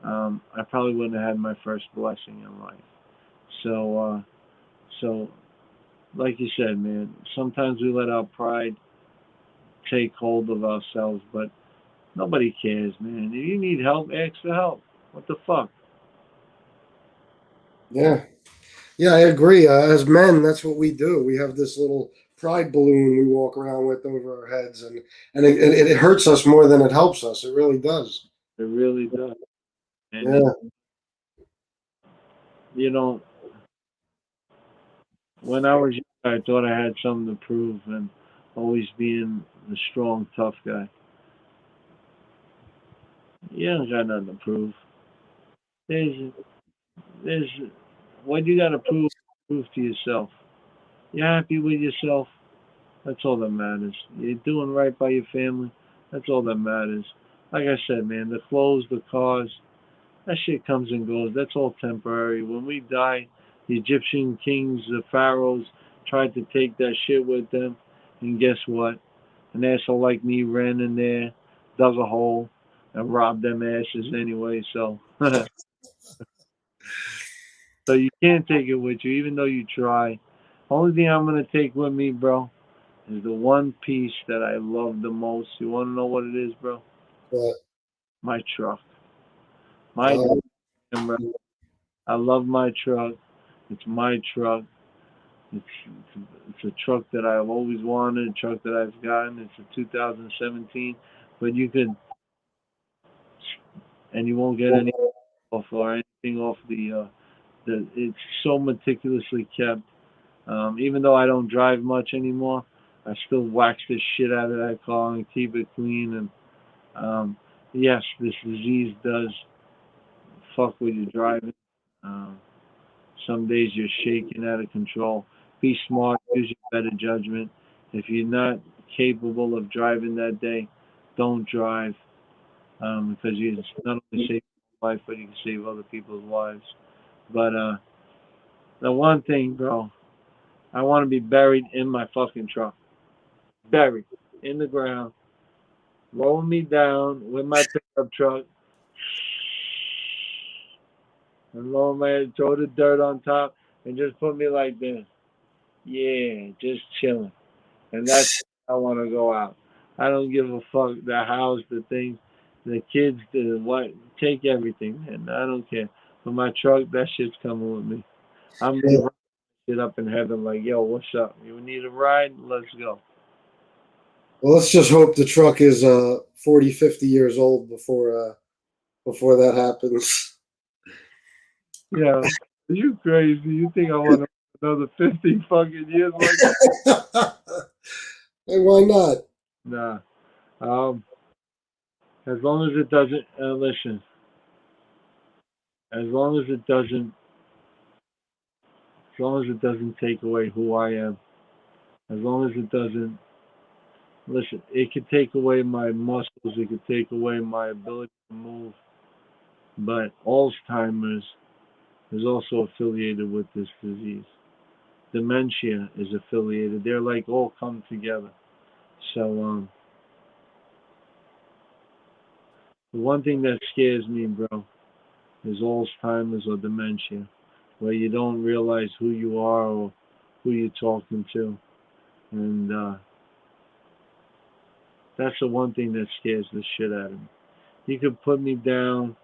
I probably wouldn't have had my first blessing in life. So like you said, man, sometimes we let our pride take hold of ourselves, but Nobody cares, man. If you need help, ask for help. What the fuck? Yeah. Yeah, I agree. As men, that's what we do. We have this little pride balloon we walk around with over our heads, and it hurts us more than it helps us. It really does. It really does. And Yeah. you know, when I was young, I thought I had something to prove, and always being the strong, tough guy. You don't got nothing to prove. There's, there's, what you got to prove? Prove to yourself. You're happy with yourself. That's all that matters. You're doing right by your family. That's all that matters. Like I said, man, the clothes, the cars, that shit comes and goes. That's all temporary. When we die, the Egyptian kings, the pharaohs, tried to take that shit with them. And guess what? An asshole like me ran in there, dug a hole, and robbed them asses anyway. So, so you can't take it with you, even though you try. Only thing I'm gonna take with me, bro, is the one piece that I love the most. You wanna know what it is, bro? But My truck. My um, damn right. I love my truck. It's my truck. It's, it's a truck that I've always wanted, a truck that I've gotten. It's a 2017, but you could, and you won't get any off or anything off the. It's so meticulously kept. Even though I don't drive much anymore, I still wax the shit out of that car and keep it clean. And yes, this disease does fuck with your driving. Um, some days you're shaking out of control. Be smart, use your better judgment. If you're not capable of driving that day, don't drive because you not only save your life, but you can save other people's lives. But the one thing, bro, I want to be buried in my fucking truck. Buried in the ground, rolling me down with my pickup truck, and lower my head, throw the dirt on top, and just put me like this. Yeah, just chilling. And that's how I want to go out. I don't give a fuck the house, the things, the kids, the what. Take everything, man. I don't care. But my truck, that shit's coming with me. I'm gonna write it up in heaven like, yo, what's up? You need a ride? Let's go. well, let's just hope the truck is 40, 50 years old before that happens. Yeah, you crazy? You think I want another 50 fucking years like that? Hey, why not? Nah. As long as it doesn't, listen. As long as it doesn't, as long as it doesn't take away who I am. As long as it doesn't, listen. It could take away my muscles. It could take away my ability to move. But Alzheimer's is also affiliated with this disease. Dementia is affiliated. They're like all come together. So the one thing that scares me, bro, is Alzheimer's or dementia, where you don't realize who you are or who you're talking to, and that's the one thing that scares the shit out of me. You could put me down,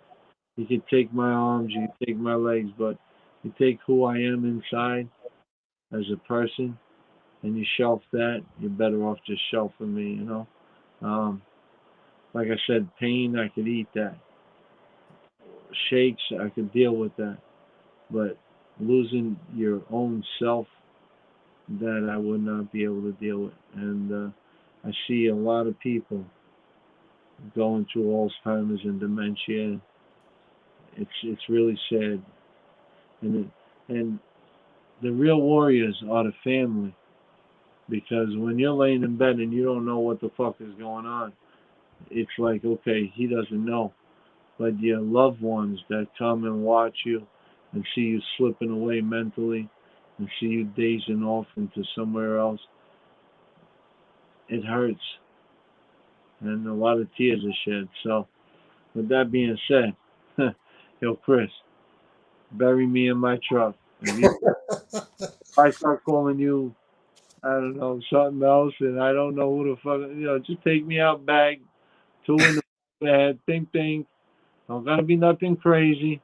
you could take my arms, you could take my legs, but you take who I am inside as a person, and you shelf that, you're better off just shelving me, you know. Um, like I said, pain, I could eat that. Shakes, I could deal with that. But losing your own self, that I would not be able to deal with. And I see a lot of people going through Alzheimer's and dementia. It's really sad. And the real warriors are the family, because when you're laying in bed and you don't know what the fuck is going on, it's like, okay, he doesn't know. But your loved ones that come and watch you and see you slipping away mentally and see you dazing off into somewhere else, it hurts. And a lot of tears are shed. So, with that being said, yo, Chris, bury me in my truck. If I start calling you, I don't know, something else, and I don't know who the fuck, just take me out back 2 in the bad. Think. Don't gotta be nothing crazy.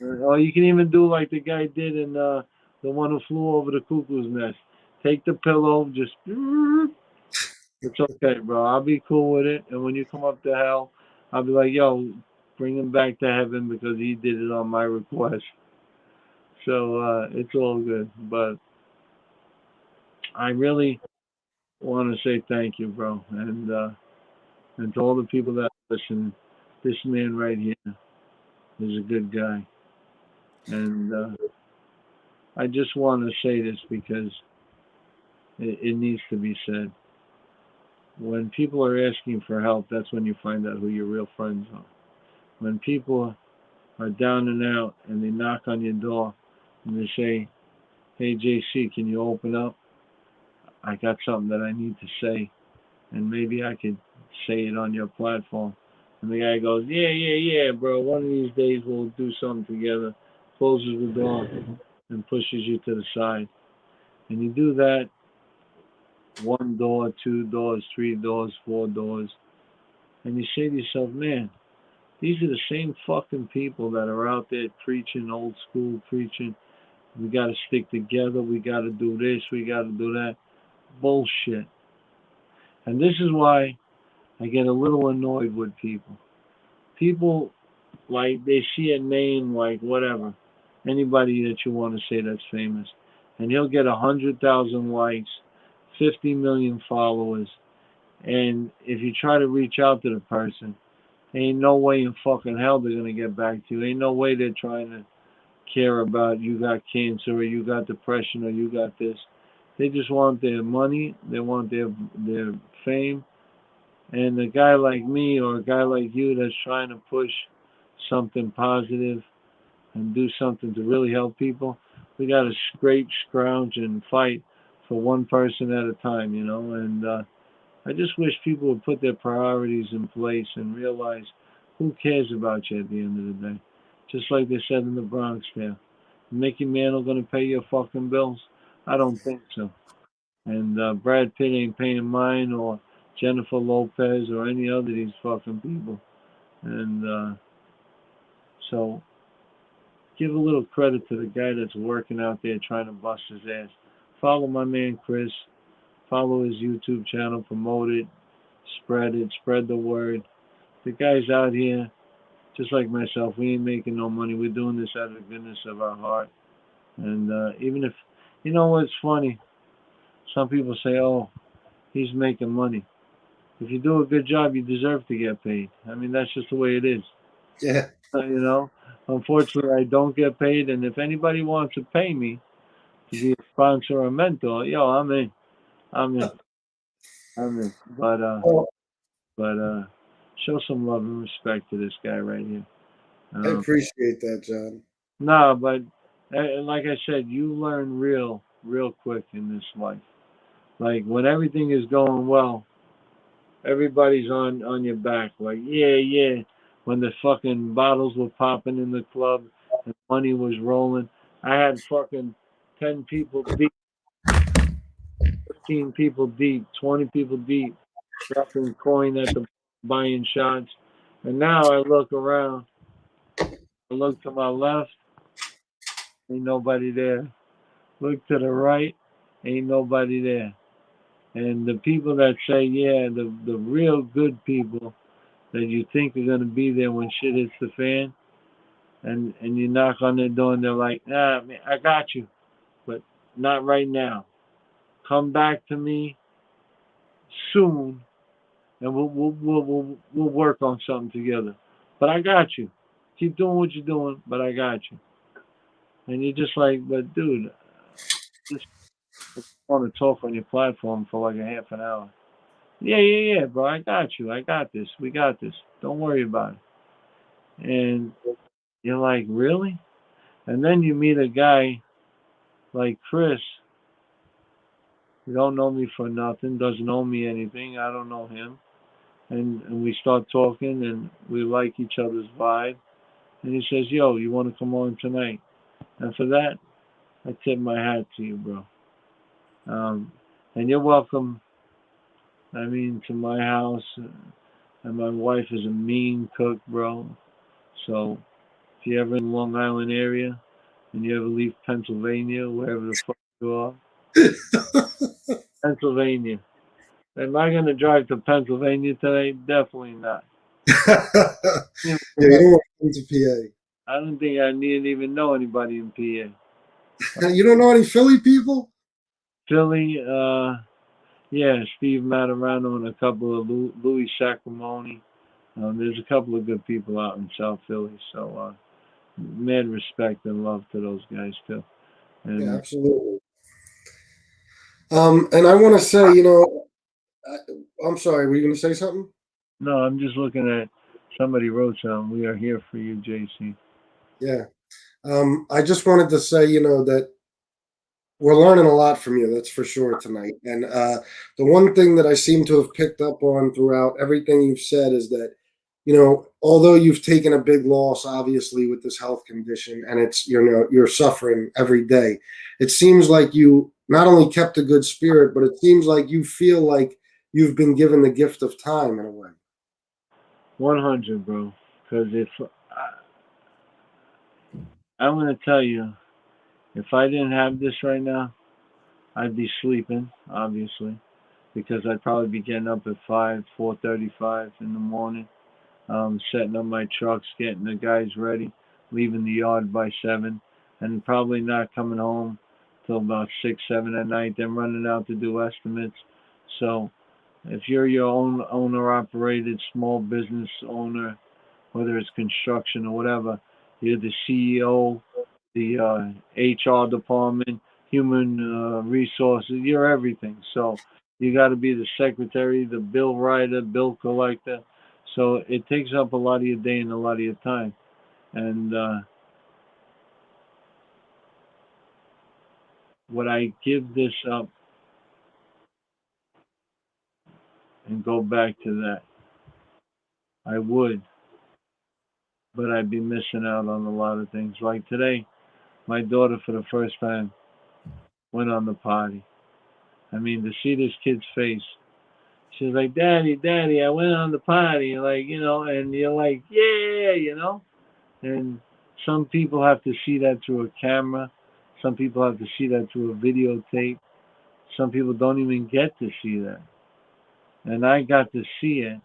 Or you can even do like the guy did in the one who flew over the cuckoo's nest. Take the pillow, just it's okay, bro. I'll be cool with it. And when you come up to hell, I'll be like, yo, bring him back to heaven because he did it on my request. So it's all good. But I really want to say thank you, bro, and to all the people that listen. This man right here is a good guy, and I just want to say this because it needs to be said. When people are asking for help, that's when you find out who your real friends are. When people are down and out and they knock on your door and they say, "Hey JC, can you open up? I got something that I need to say, and maybe I could say it on your platform." And the guy goes, "Yeah, bro. One of these days we'll do something together." Closes the door and pushes you to the side. And you do that one door, two doors, three doors, four doors, and you say to yourself, "Man, these are the same fucking people that are out there preaching old school preaching. We got to stick together. We got to do this. We got to do that." Bullshit. And this is why I get a little annoyed with people. People, like, they see a name like whatever, anybody that you want to say that's famous, and he'll get 100,000 likes, 50 million followers. And if you try to reach out to the person, ain't no way in fucking hell they're gonna get back to you. Ain't no way they're trying to care about you got cancer or you got depression or you got this. They just want their money. They want their fame. And a guy like me or a guy like you that's trying to push something positive and do something to really help people, we got to scrape, scrounge, and fight for one person at a time, you know. And I just wish people would put their priorities in place and realize who cares about you at the end of the day. Just like they said in the Bronx there. Mickey Mantle gonna pay your fucking bills? I don't think so. And Brad Pitt ain't paying mine or Jennifer Lopez or any other of these fucking people. And so give a little credit to the guy that's working out there trying to bust his ass. Follow my man Chris. Follow his YouTube channel. Promote it. Spread it. Spread the word. The guy's out here just like myself. We ain't making no money. We're doing this out of the goodness of our heart. And even if, you know what's funny? Some people say, oh, he's making money. If you do a good job, you deserve to get paid. I mean, that's just the way it is. Yeah. You know, unfortunately, I don't get paid. And if anybody wants to pay me to be a sponsor or a mentor, yo, I'm in. I'm in. I'm in. Well, But show some love and respect to this guy right here. I Um, appreciate that, John. no, but like I said, you learn real quick in this life. Like when everything is going well, everybody's on your back. Like yeah. When the fucking bottles were popping in the club and money was rolling, I had fucking 10 people deep, 15 people deep, 20 people deep, dropping coin at the buying shots. And now I look around, I look to my left, ain't nobody there. Look to the right, ain't nobody there. And the people that say, yeah, the real good people that you think are gonna be there when shit hits the fan, and you knock on their door and they're like, nah, man, I got you, but not right now. Come back to me soon, and we'll work on something together. But I got you. Keep doing what you're doing, but I got you. And you're just like, but dude, just want to talk on your platform for like a half an hour. Yeah, bro. I got you. I got this. We got this. Don't worry about it. And you're like, really? And then you meet a guy like Chris, who don't know me for nothing, doesn't owe me anything. I don't know him. And we start talking and we like each other's vibe. And he says, yo, you want to come on tonight? And for that, I tip my hat to you, bro. Um, and you're welcome, I mean, to my house. and my wife is a mean cook, bro. So if you ever in the Long Island area and you ever leave Pennsylvania, wherever the fuck you are, Pennsylvania. Am I gonna drive to Pennsylvania today? Definitely not. Yeah, I don't you think don't want to come to PA. I don't think I need to even know anybody in PA. You don't know any Philly people? Philly, yeah, Steve Matarano and a couple of Louis Sacramone. There's a couple of good people out in South Philly, so mad respect and love to those guys too. Yeah, And absolutely. And I want to say, I'm sorry, were you going to say something? no, I'm just looking at somebody wrote something. We are here for you, JC. Yeah. I just wanted to say, that we're learning a lot from you, that's for sure tonight. And the one thing that I seem to have picked up on throughout everything you've said is that, although you've taken a big loss, obviously, with this health condition, and you're suffering every day, it seems like you not only kept a good spirit, but it seems like you feel like you've been given the gift of time in a way. 100, bro. Because if I'm gonna tell you, if I didn't have this right now, I'd be sleeping, obviously, because I'd probably be getting up at 4:35 in the morning, setting up my trucks, getting the guys ready, leaving the yard by 7, and probably not coming home till about 6, 7 at night, then running out to do estimates. So if you're your own owner operated small business owner, whether it's construction or whatever, you're the CEO, the HR department, human resources, you're everything. So you got to be the secretary, the bill writer, bill collector. So it takes up a lot of your day and a lot of your time. And would I give this up and go back to that? I would, but I'd be missing out on a lot of things. Like today, my daughter for the first time went on the potty. I mean, to see this kid's face, she's like, "Daddy, Daddy, I went on the potty," like and you're like, "Yeah." And some people have to see that through a camera. Some people have to see that through a videotape. Some people don't even get to see that. And I got to see it,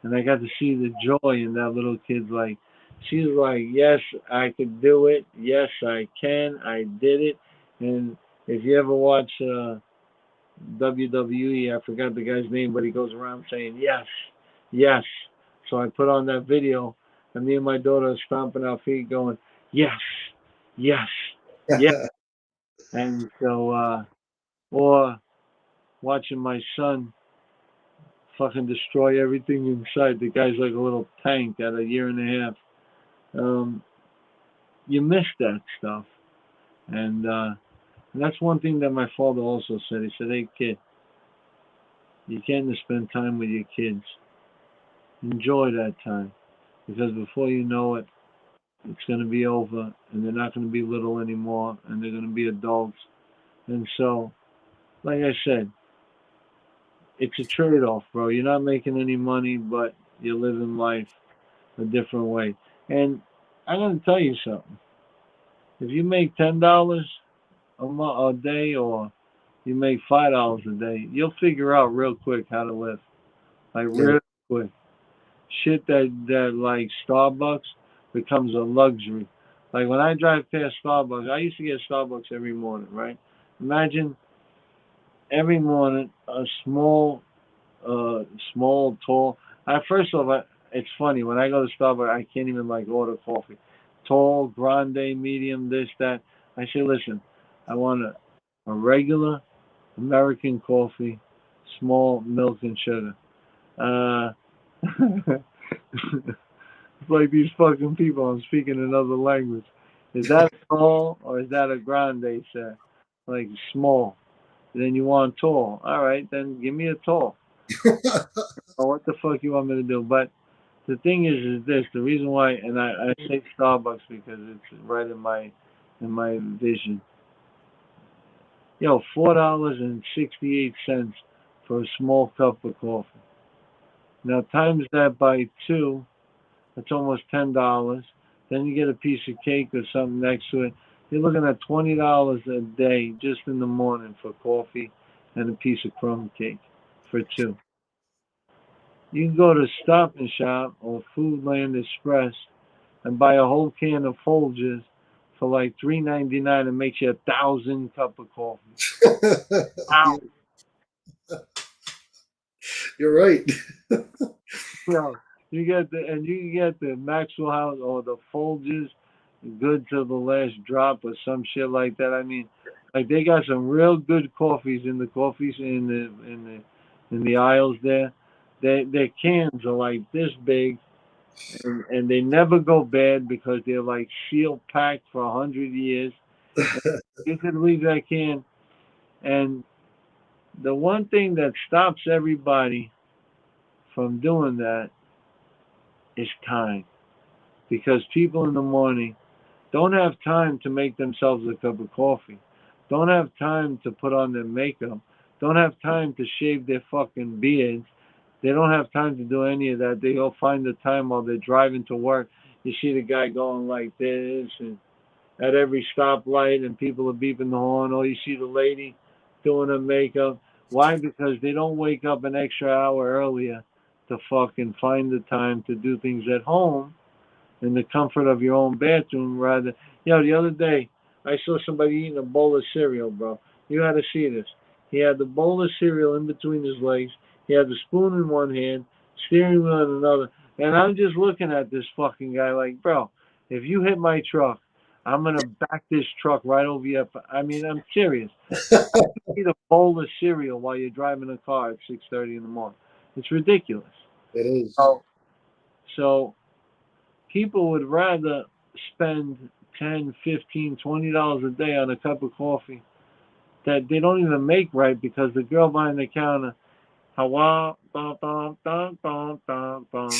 and I got to see the joy in that little kid's like. She's like, "Yes, I could do it. Yes, I can. I did it." And if you ever watch WWE. I forgot the guy's name, but he goes around saying yes, yes. So I put on that video, and me and my daughter are stomping our feet, going yes, yes, yes. And so, or watching my son fucking destroy everything inside. The guy's like a little tank at a year and a half. Um, you miss that stuff, and that's one thing that my father also said. He said, "Hey kid, you can't just spend time with your kids. Enjoy that time." Because before you know it, it's going to be over, and they're not going to be little anymore, and they're going to be adults. And so, like I said, it's a trade-off, bro. You're not making any money, but you're living life a different way. And I'm going to tell you something. If you make $10 a day, or you make $5 a day, you'll figure out real quick how to live, like Yeah. real quick. Shit that like Starbucks becomes a luxury. Like when I drive past Starbucks, I used to get Starbucks every morning, right? Imagine every morning a small, tall. First of all, it's funny when I go to Starbucks, I can't even like order coffee. Tall, grande, medium, this, that. I say, listen, I want a regular American coffee, small milk and sugar. Uh, It's like these fucking people. I'm speaking another language. Is that a tall or is that a grande, sir? Like small. Then you want tall. All right, then give me a tall. Or what the fuck you want me to do? But the thing is this: the reason why, and I say Starbucks because it's right in my vision. $4.68 for a small cup of coffee. Now times that by two, that's almost $10. Then you get a piece of cake or something next to it. You're looking at $20 a day just in the morning for coffee and a piece of crumb cake for two. You can go to Stop and Shop or Foodland Express and buy a whole can of Folgers for like $3.99 and makes you 1,000 cup of coffee. Yeah, Ow! you're right. You know, you get the Maxwell House or the Folgers, good to the last drop or some shit like that. I mean, like they got some real good coffees in the coffees in the aisles there. Their cans are like this big, and they never go bad because they're like seal packed for 100 years. And you can leave that can. And the one thing that stops everybody from doing that is time, because people in the morning don't have time to make themselves a cup of coffee, don't have time to put on their makeup, don't have time to shave their fucking beards. They don't have time to do any of that. They go find the time while they're driving to work. You see the guy going like this and at every stoplight, and people are beeping the horn. Or you see the lady doing her makeup. Why? Because they don't wake up an extra hour earlier to fucking find the time to do things at home in the comfort of your own bathroom rather. The other day I saw somebody eating a bowl of cereal, bro. You had to see this. He had the bowl of cereal in between his legs. He had the spoon in one hand, steering wheel in another. And I'm just looking at this fucking guy like, bro, if you hit my truck, I'm gonna back this truck right over you. I mean, I'm serious. Eat a bowl of cereal while you're driving a car at 6:30 in the morning. It's ridiculous. It is. So, so people would rather spend 10, 15, $20 a day on a cup of coffee that they don't even make right because the girl behind the counter, hawa, bum, bum, bum, bum, bum, bum.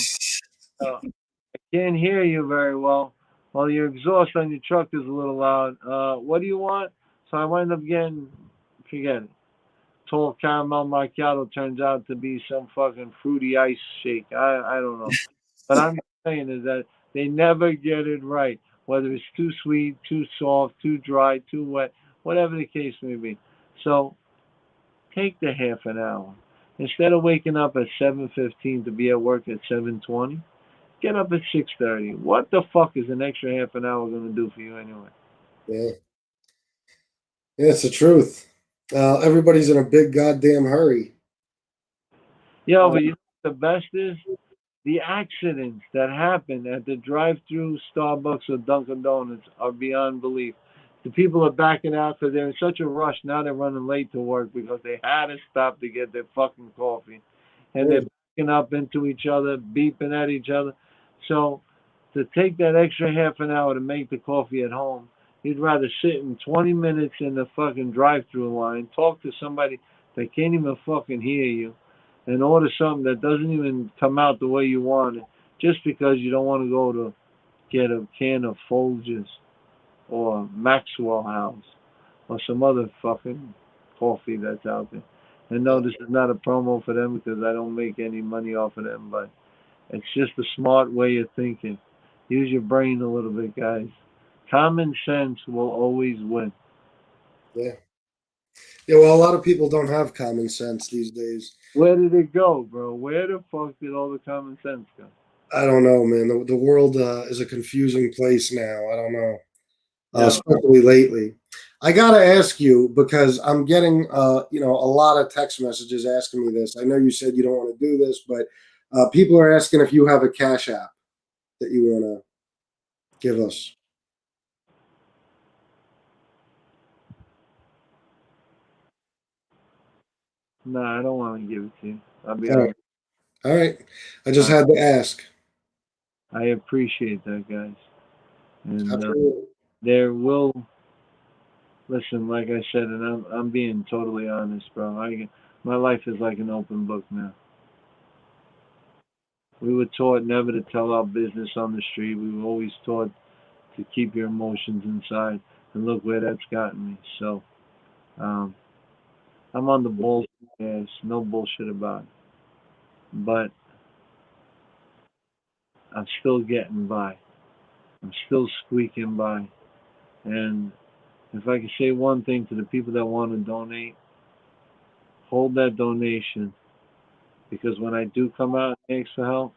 I can't hear you very well. Well, your exhaust on your truck is a little loud. What do you want? So I wind up getting, forget it. Tall caramel macchiato turns out to be some fucking fruity ice shake. I don't know. But I'm saying is that they never get it right, whether it's too sweet, too soft, too dry, too wet, whatever the case may be. So take the half an hour. Instead of waking up at 7:15 to be at work at 7:20, get up at 6:30. What the fuck is an extra half an hour going to do for you anyway? Yeah. Yeah, it's the truth. Everybody's in a big goddamn hurry. But you know what the best is? The accidents that happen at the drive-through Starbucks or Dunkin' Donuts are beyond belief. The people are backing out because they're in such a rush. Now they're running late to work because they had to stop to get their fucking coffee. And they're Yeah, backing up into each other, beeping at each other. So to take that extra half an hour to make the coffee at home, you'd rather sit in 20 minutes in the fucking drive-through line, talk to somebody that can't even fucking hear you, and order something that doesn't even come out the way you want it, just because you don't want to go to get a can of Folgers or Maxwell House or some other fucking coffee that's out there. And no, this is not a promo for them because I don't make any money off of them, but it's just a smart way of thinking. Use your brain a little bit, guys. Common sense will always win. yeah. Yeah, well, a lot of people don't have common sense these days. Where did it go, bro? Where the fuck did all the common sense go? I don't know, man. The world is a confusing place now. I don't know, Yo, especially lately. I gotta ask you because I'm getting, a lot of text messages asking me this. I know you said you don't want to do this, but people are asking if you have a cash app that you want to give us. nah, I don't want to give it to you. I'll be All right, honest. all right. I just I, had to ask. I appreciate that, guys. And Absolutely. there will listen, like I said, and I'm being totally honest, bro. My life is like an open book now. We were taught never to tell our business on the street. We were always taught to keep your emotions inside, and look where that's gotten me. So um, I'm on the bullshit ass, no bullshit about it. But I'm still getting by. I'm still squeaking by. And if I could say one thing to the people that want to donate, hold that donation, because when I do come out and ask for help,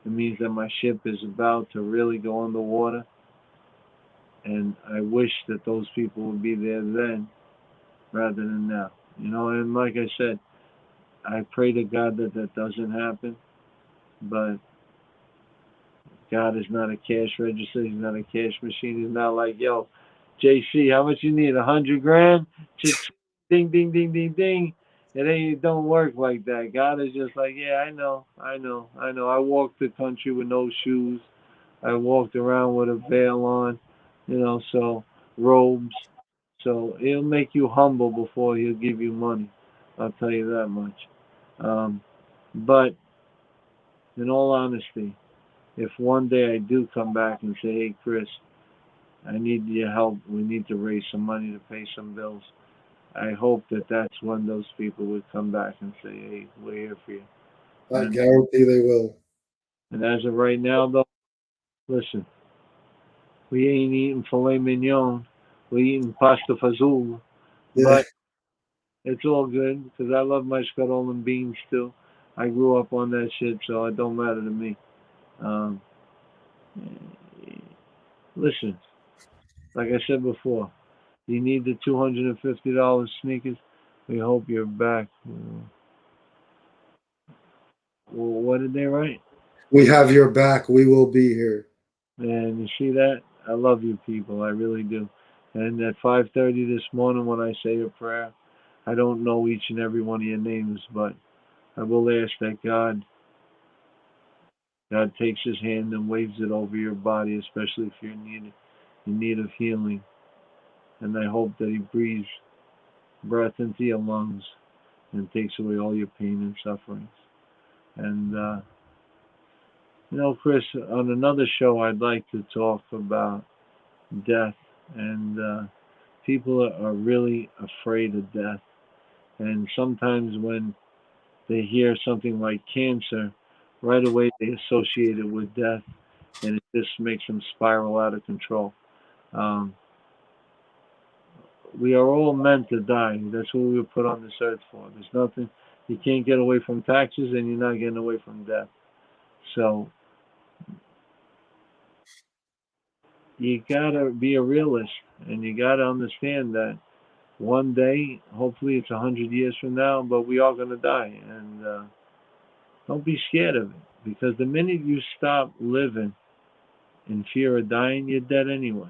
it means that my ship is about to really go underwater. And I wish that those people would be there then rather than now. And like I said, I pray to God that that doesn't happen. But God is not a cash register. He's not a cash machine. He's not like, yo, JC, how much you need? 100 grand? Ding, ding, ding, ding, ding. It don't work like that. God is just like, yeah, I know, I know, I know. I walked the country with no shoes. I walked around with a veil on, so robes. So he'll make you humble before he'll give you money. I'll tell you that much. Um, but in all honesty, if one day I do come back and say, hey, Chris, I need your help. We need to raise some money to pay some bills. I hope that that's when those people would come back and say, hey, we're here for you. I And, guarantee they will. and as of right now, though, listen, we ain't eating filet mignon. We're eating pasta fazool. Yeah, But it's all good because I love my scuttle and beans too. I grew up on that shit, so it don't matter to me. Um, listen, like I said before, you need the $250 sneakers. We hope you're back. Well, what did they write? we have your back. We will be here. And you see that? I love you people. I really do. And at 5:30 this morning, when I say a prayer, I don't know each and every one of your names, but I will ask that God takes His hand and waves it over your body, especially if you're in need of healing. And I hope that He breathes breath into your lungs and takes away all your pain and sufferings. And Chris, on another show, I'd like to talk about death. And people are really afraid of death. And sometimes when they hear something like cancer, right away they associate it with death, and it just makes them spiral out of control. Um, we are all meant to die. That's what we were put on this earth for. There's nothing, you can't get away from taxes, and you're not getting away from death. So you gotta be a realist, and you gotta understand that one day, hopefully it's 100 years from now, but we are gonna die, and don't be scared of it, because the minute you stop living in fear of dying, you're dead anyway.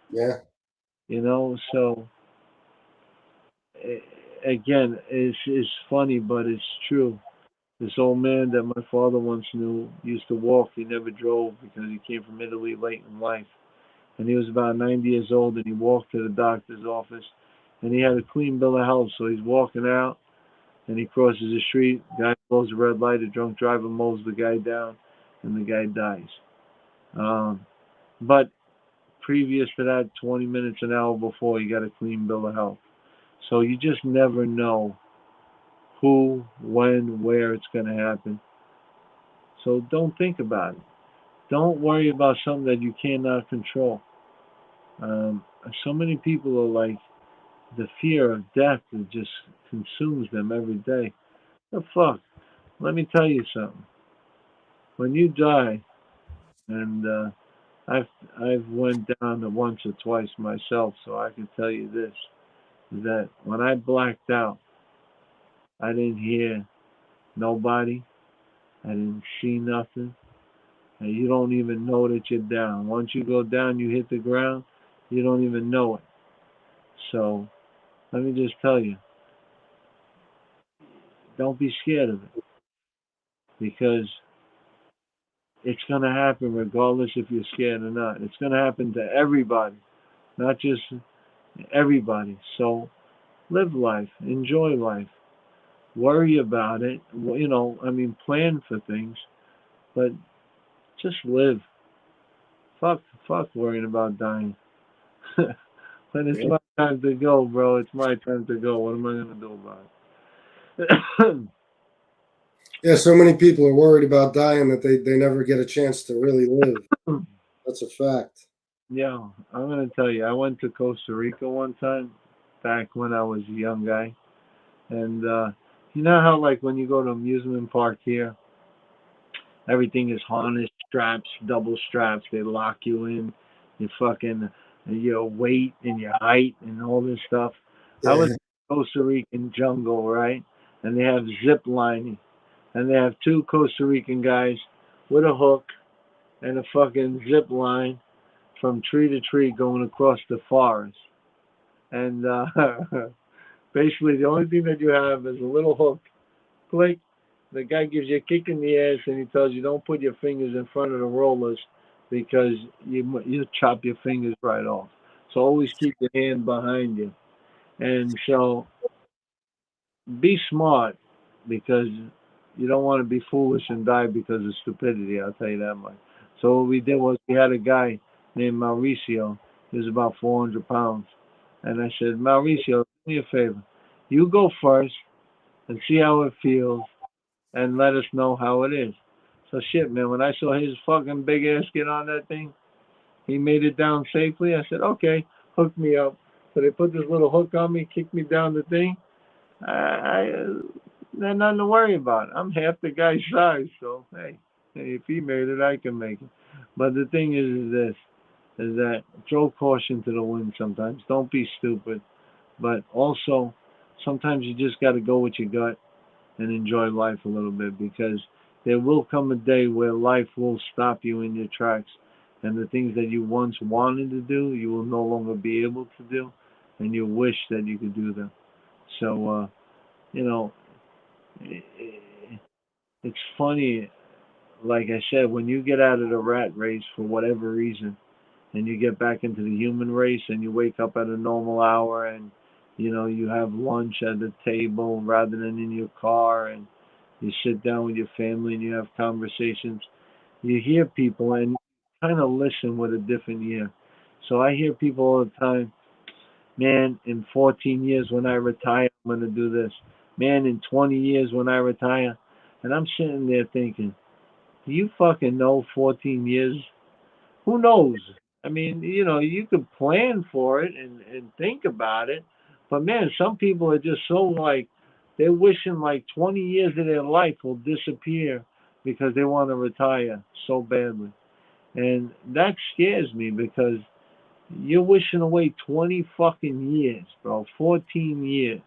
Yeah, So again, it's funny, but it's true. This old man that my father once knew used to walk. He never drove because he came from Italy late in life. And he was about 90 years old, and he walked to the doctor's office, and he had a clean bill of health. So he's walking out, and he crosses the street. Guy blows a red light. A drunk driver mows the guy down, and the guy dies. Um, but previous to that, 20 minutes, an hour before, he got a clean bill of health. So you just never know who, when, where it's going to happen. So don't think about it. Don't worry about something that you cannot control. Um, so many people are like, the fear of death that just consumes them every day. The fuck? Let me tell you something. When you die, and I've I've went down to once or twice myself, so I can tell you this: that when I blacked out, I didn't hear nobody, I didn't see nothing, and you don't even know that you're down. Once you go down, you hit the ground, you don't even know it. So let me just tell you, don't be scared of it, because it's gonna happen regardless if you're scared or not. It's gonna happen to everybody, not just everybody. So live life, enjoy life, worry about it. Plan for things, but just live. Fuck worrying about dying. When it's yeah. my time to go, bro, it's my time to go. What am I gonna do about it? Yeah, so many people are worried about dying that they never get a chance to really live. That's a fact. Yeah, I'm gonna tell you. I went to Costa Rica one time, back when I was a young guy, and you know how like when you go to amusement park here, everything is harness straps, double straps. They lock you in. You fucking your weight and your height and all this stuff. I was Yeah, in Costa Rican jungle, right? And they have zip lining, and they have two Costa Rican guys with a hook and a fucking zip line from tree to tree going across the forest. And basically, the only thing that you have is a little hook. Click. The guy gives you a kick in the ass and he tells you don't put your fingers in front of the rollers because you chop your fingers right off. So always keep your hand behind you. And so be smart because you don't want to be foolish and die because of stupidity. I'll tell you that much. So what we did was we had a guy named Mauricio. He was about 400 pounds, and I said, Mauricio, do me a favor. You go first and see how it feels, and let us know how it is. So shit, man. When I saw his fucking big ass get on that thing, he made it down safely. I said, okay, hook me up. So they put this little hook on me, kicked me down the thing. There's nothing to worry about. I'm half the guy's size, so hey, if he made it, I can make it. But the thing is this: is that throw caution to the wind sometimes. Don't be stupid, but also sometimes you just got to go with your gut and enjoy life a little bit because there will come a day where life will stop you in your tracks, and the things that you once wanted to do, you will no longer be able to do, and you wish that you could do them. So. You know, it's funny, like I said, when you get out of the rat race for whatever reason and you get back into the human race and you wake up at a normal hour and, you have lunch at the table rather than in your car and you sit down with your family and you have conversations, you hear people and kind of listen with a different ear. So I hear people all the time, man, in 14 years when I retire, I'm going to do this. Man, in 20 years when I retire. And I'm sitting there thinking, do you fucking know 14 years? Who knows? I mean, you could plan for it and think about it. But man, some people are just so like, they're wishing like 20 years of their life will disappear because they want to retire so badly. And that scares me because you're wishing away 20 fucking years, bro. 14 years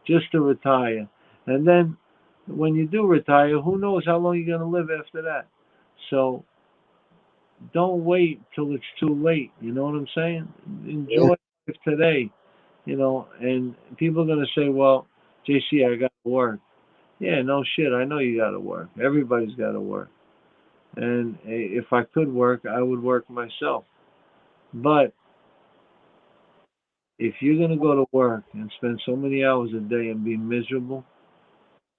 just to retire. And then when you do retire, who knows how long you're going to live after that. So don't wait till it's too late. You know what I'm saying? yeah, Enjoy life today, and people are going to say, well, JC, I got to work. Yeah, no shit. I know you got to work. Everybody's got to work. And if I could work, I would work myself. But if you're going to go to work and spend so many hours a day and be miserable,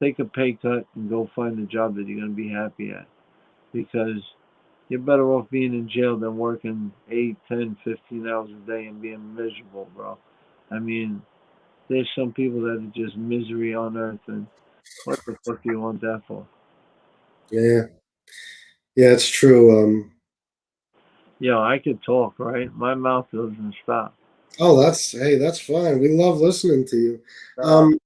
take a pay cut and go find a job that you're going to be happy at. Because you're better off being in jail than working 8, 10, 15 hours a day and being miserable, bro. I mean, there's some people that are just misery on earth, and what the fuck do you want that for? yeah, yeah. It's true. I could talk, right? My mouth doesn't stop. Oh, that's fine. We love listening to you. Uh, Um,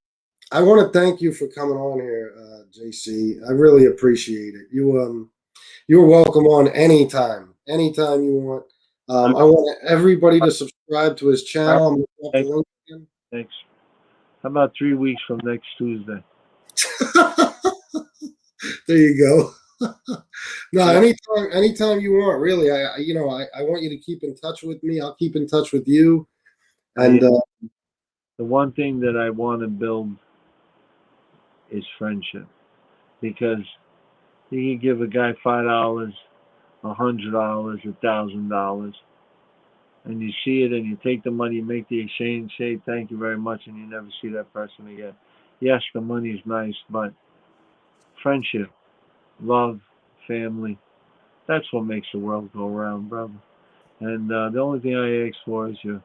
I want to thank you for coming on here, JC. I really appreciate it. You're welcome on anytime you want. I'm I want everybody to subscribe to his channel. I'm gonna drop the next, link again. next. How about 3 weeks from next Tuesday? There you go. No, Yeah, anytime you want. Really, I want you to keep in touch with me. I'll keep in touch with you. I And the one thing that I want to build is friendship because you can give a guy $5, $100, $1,000, and you see it and you take the money, you make the exchange, say thank you very much, and you never see that person again. Yes, the money is nice, but friendship, love, family, that's what makes the world go round, brother. And the only thing I ask for is your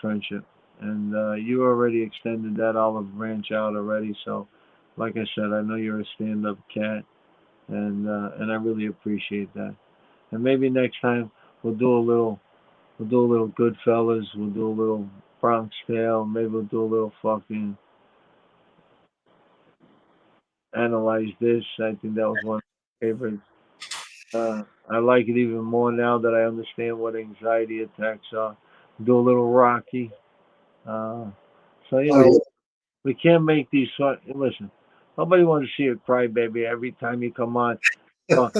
friendship. And you already extended that olive branch out already, so like I said, I know you're a stand-up cat, and I really appreciate that. And maybe next time we'll do a little we'll do a little Goodfellas, we'll do a little Bronx Tale, maybe we'll do a little fucking Analyze This. I think that was one of my favorites. I like it even more now that I understand what anxiety attacks are. Do a little Rocky. Uh, so Oh yeah. we can't make these. Listen, nobody wants to see a crybaby every time you come on. Oh,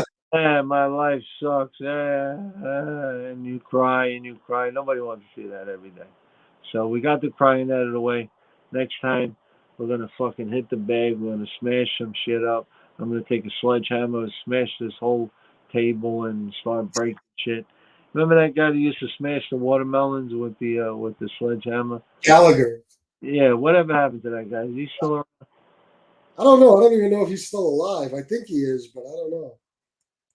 my life sucks. And you cry and you cry. Nobody wants to see that every day. So we got the crying out of the way. Next time, we're gonna fucking hit the bag. We're gonna smash some shit up. I'm gonna take a sledgehammer and smash this whole table and start breaking shit. Remember that guy who used to smash the watermelons with the sledgehammer? Gallagher. Yeah, whatever happened to that guy? Is he still around? I don't know. I don't even know if he's still alive. I think he is, but I don't know.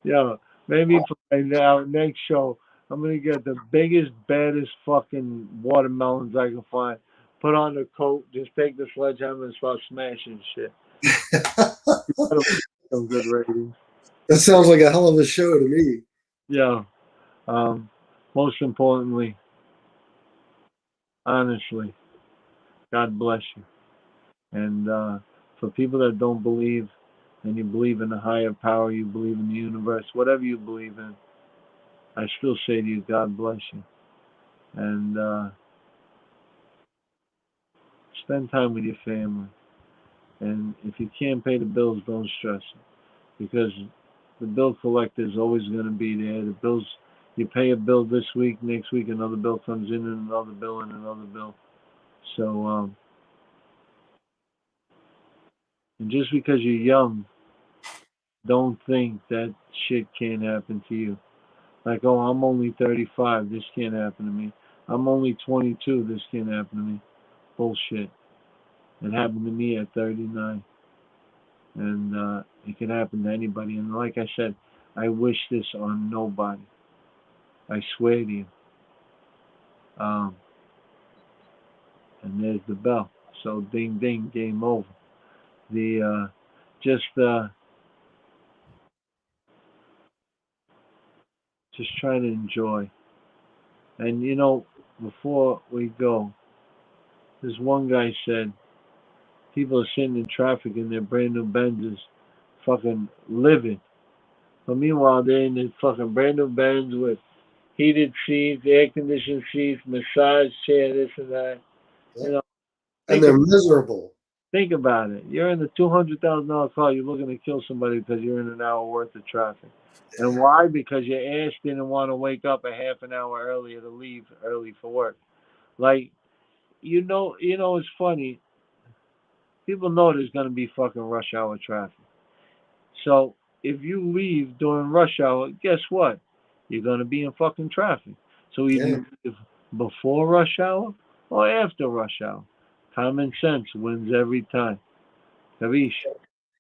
Yeah, maybe for our next show, I'm gonna get the biggest, baddest fucking watermelons I can find. Put on the coat, just take the sledgehammer and start smashing shit. That'll be some good ratings. That sounds like a hell of a show to me. Yeah. Um, Most importantly, honestly, God bless you. And for people that don't believe, and you believe in a higher power, you believe in the universe, whatever you believe in, I still say to you, God bless you. And spend time with your family. And if you can't pay the bills, don't stress it because the bill collector is always going to be there. The bills, you pay a bill this week, next week another bill comes in, and another bill, and another bill. So, and just because you're young, don't think that shit can't happen to you. Like, oh, I'm only 35, this can't happen to me. I'm only 22, this can't happen to me. Bullshit. It happened to me at 39. And it can happen to anybody. And like I said, I wish this on nobody. I swear to you. Um, and there's the bell. So ding ding, game over. The just uh, just try to enjoy. And before we go, this one guy said people are sitting in traffic in their brand new Benzes, fucking living. But meanwhile, they're in their fucking brand new Benz with heated seats, air conditioned seats, massage chair, this and that. Yeah. You know, And think they're miserable. think about it. You're in the $200,000 car. You're looking to kill somebody because you're in an hour worth of traffic. And why? Because your ass didn't want to wake up a half an hour earlier to leave early for work. Like it's funny. People know there's gonna be fucking rush hour traffic. So if you leave during rush hour, guess what? You're gonna be in fucking traffic. So either Yeah. you leave before rush hour or after rush hour. Common sense wins every time. Capiche?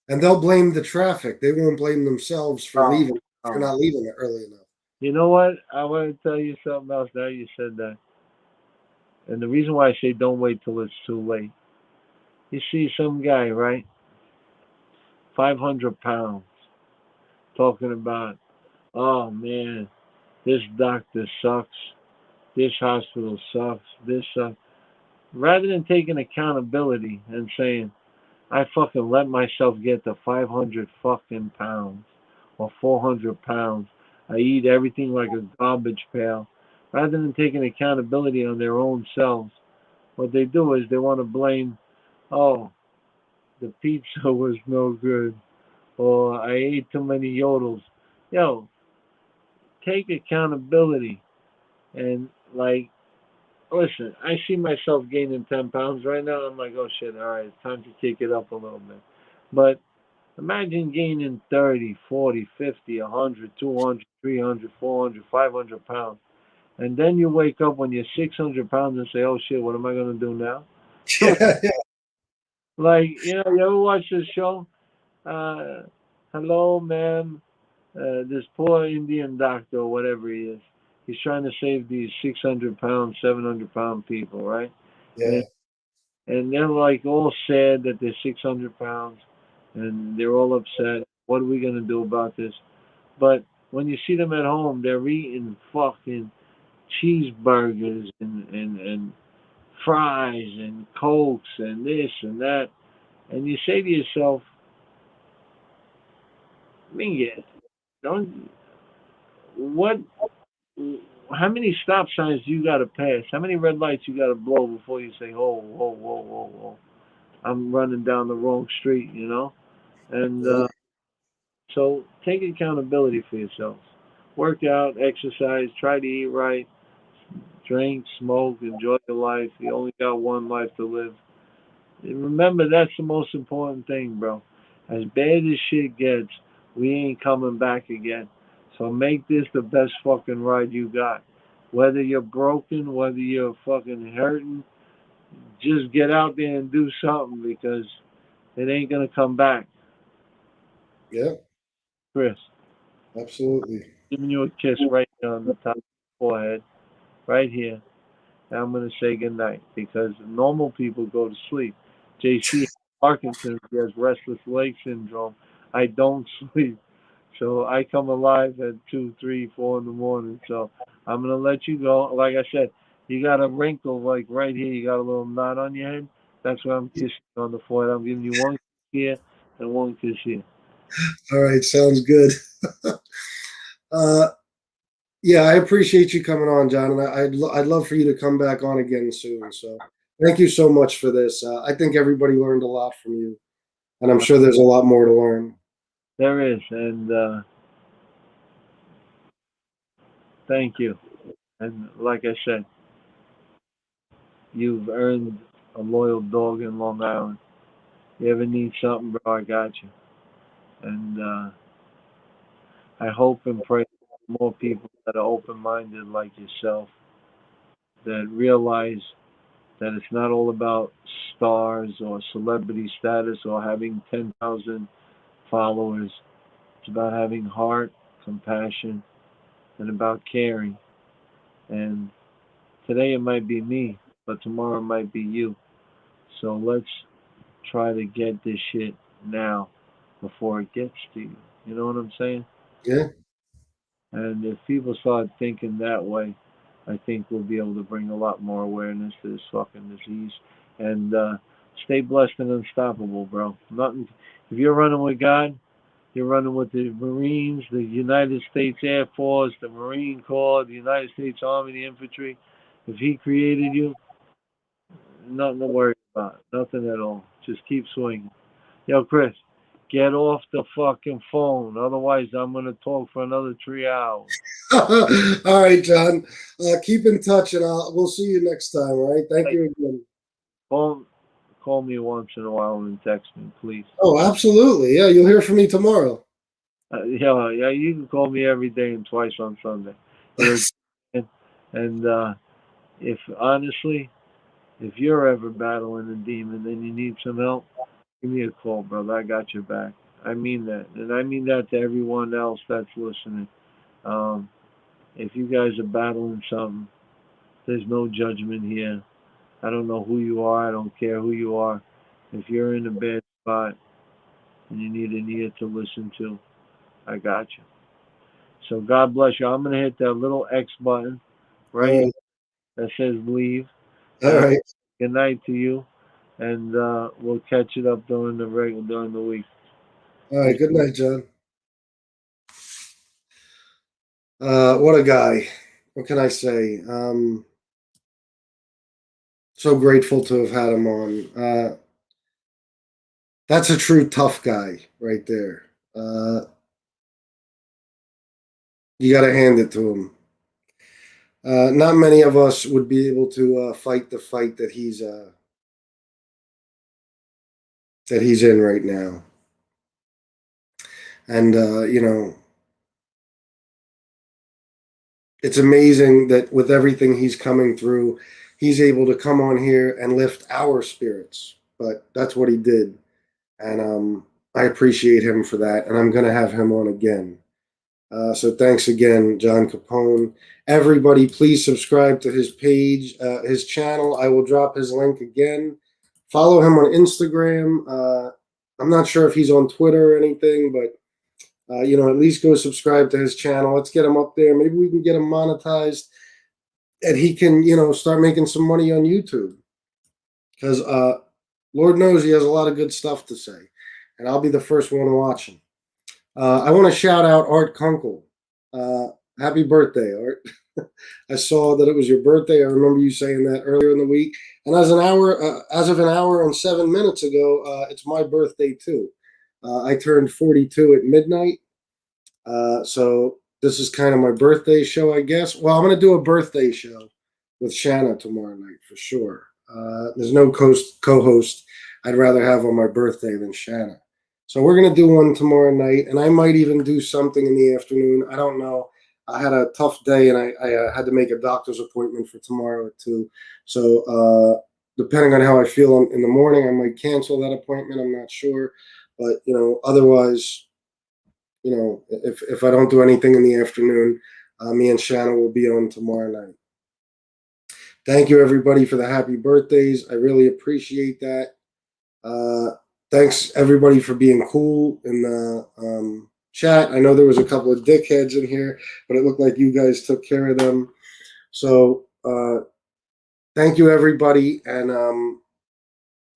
And they'll blame the traffic. They won't blame themselves for Oh, leaving if you're oh. not leaving it early enough. You know what? I want to tell you something else now you said that. And the reason why I say don't wait till it's too late. You see some guy, right? 500 pounds, talking about, oh man, this doctor sucks. This hospital sucks. This sucks. Rather than taking accountability and saying, I fucking let myself get to 500 fucking pounds or 400 pounds. I eat everything like a garbage pail. Rather than taking accountability on their own selves, what they do is they want to blame, oh, the pizza was no good, or I ate too many yodels. Yo, take accountability and like, listen, I see myself gaining 10 pounds right now. I'm like, oh shit, all right, it's time to kick it up a little bit. But imagine gaining 30, 40, 50, 100, 200, 300, 400, 500 pounds. And then you wake up when you're 600 pounds and say, oh shit, what am I going to do now? So, Yeah, yeah, like, you ever watch this show? Uh, Hello, ma'am. This poor Indian doctor or whatever he is. He's trying to save these 600-pound, 700-pound people, right? And yeah. and they're like all sad that they're 600 pounds. and they're all upset. What are we gonna do about this? But when you see them at home, they're eating fucking cheeseburgers and fries and cokes and this and that, and you say to yourself, "Mingus, don't what? How many stop signs do you got to pass? How many red lights you got to blow before you say, whoa, whoa, whoa, whoa, whoa? I'm running down the wrong street, you know?" And Yeah, so take accountability for yourselves. Work out, exercise, try to eat right, drink, smoke, enjoy your life. You only got one life to live. And remember, that's the most important thing, bro. As bad as shit gets, we ain't coming back again. So make this the best fucking ride you got. Whether you're broken, whether you're fucking hurting, just get out there and do something because it ain't gonna come back. yeah, Chris, absolutely. giving you a kiss right here on the top of the forehead, right here. And I'm gonna say goodnight because normal people go to sleep. JC has Parkinson's, he has restless leg syndrome. I don't sleep. So I come alive at 2, 3, 4 in the morning. So I'm gonna let you go. Like I said, you got a wrinkle like right here. You got a little knot on your head. That's why I'm kissing you on the forehead. I'm giving you one kiss here and one kiss here. All right, sounds good. uh, yeah, I appreciate you coming on, John, and I'd love for you to come back on again soon. So thank you so much for this. I think everybody learned a lot from you, and I'm sure there's a lot more to learn. There is, and thank you. And like I said, you've earned a loyal dog in Long Island. You ever need something, bro? I got you. And I hope and pray for more people that are open-minded like yourself that realize that it's not all about stars or celebrity status or having 10,000 followers. It's about having heart, compassion, and about caring. And today it might be me, but tomorrow it might be you. So let's try to get this shit now before it gets to you. You know what I'm saying? Yeah, And if people start thinking that way, I think we'll be able to bring a lot more awareness to this fucking disease. And stay blessed and unstoppable, bro. Nothing. If you're running with God, you're running with the Marines, the United States Air Force, the Marine Corps, the United States Army, the infantry. If He created you, nothing to worry about. Nothing at all. Just keep swinging. Yo, Chris, get off the fucking phone. Otherwise, I'm going to talk for another 3 hours. all right, John. Keep in touch, and we'll see you next time. All right. Thank Hey, you again. call, call me once in a while and text me, please. Oh, absolutely. Yeah, you'll hear from me tomorrow. Yeah, you can call me every day and twice on Sunday. You're a and if honestly, if you're ever battling a demon and you need some help, give me a call, brother. I got your back. I mean that, and I mean that to everyone else that's listening. Um, if you guys are battling something, there's no judgment here. I don't know who you are. I don't care who you are. If you're in a bad spot and you need an ear to listen to, I got you. So God bless you. I'm gonna hit that little X button All right right. that says leave, All and right. good night to you. And we'll catch it up during the week. All right. Good night, John. What a guy. What can I say? So grateful to have had him on. That's a true tough guy right there. You got to hand it to him. Not many of us would be able to fight the fight that he's in right now. And it's amazing that with everything he's coming through, he's able to come on here and lift our spirits. But that's what he did, and I appreciate him for that. And I'm going to have him on again. So thanks again, John Capone. Everybody, please subscribe to his page, his channel. I will drop his link again. Follow him on Instagram. I'm not sure if he's on Twitter or anything, but at least go subscribe to his channel. Let's get him up there. Maybe we can get him monetized, and he can, start making some money on YouTube. Because Lord knows he has a lot of good stuff to say, and I'll be the first one watching. I want to shout out Art Kunkel. Happy birthday, Art. I saw that it was your birthday. I remember you saying that earlier in the week. And as of an hour and 7 minutes ago, it's my birthday too. I turned 42 at midnight. So this is kind of my birthday show, I guess. Well, I'm going to do a birthday show with Shanna tomorrow night for sure. There's no co-host I'd rather have on my birthday than Shanna. So we're going to do one tomorrow night, and I might even do something in the afternoon. I don't know. I had a tough day, and I had to make a doctor's appointment for tomorrow at 2. So depending on how I feel in the morning, I might cancel that appointment. I'm not sure. But, otherwise, if I don't do anything in the afternoon, me and Shanna will be on tomorrow night. Thank you, everybody, for the happy birthdays. I really appreciate that. Thanks, everybody, for being cool in the chat. I know there was a couple of dickheads in here, but it looked like you guys took care of them. So thank you, everybody. And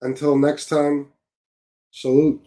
until next time, salute.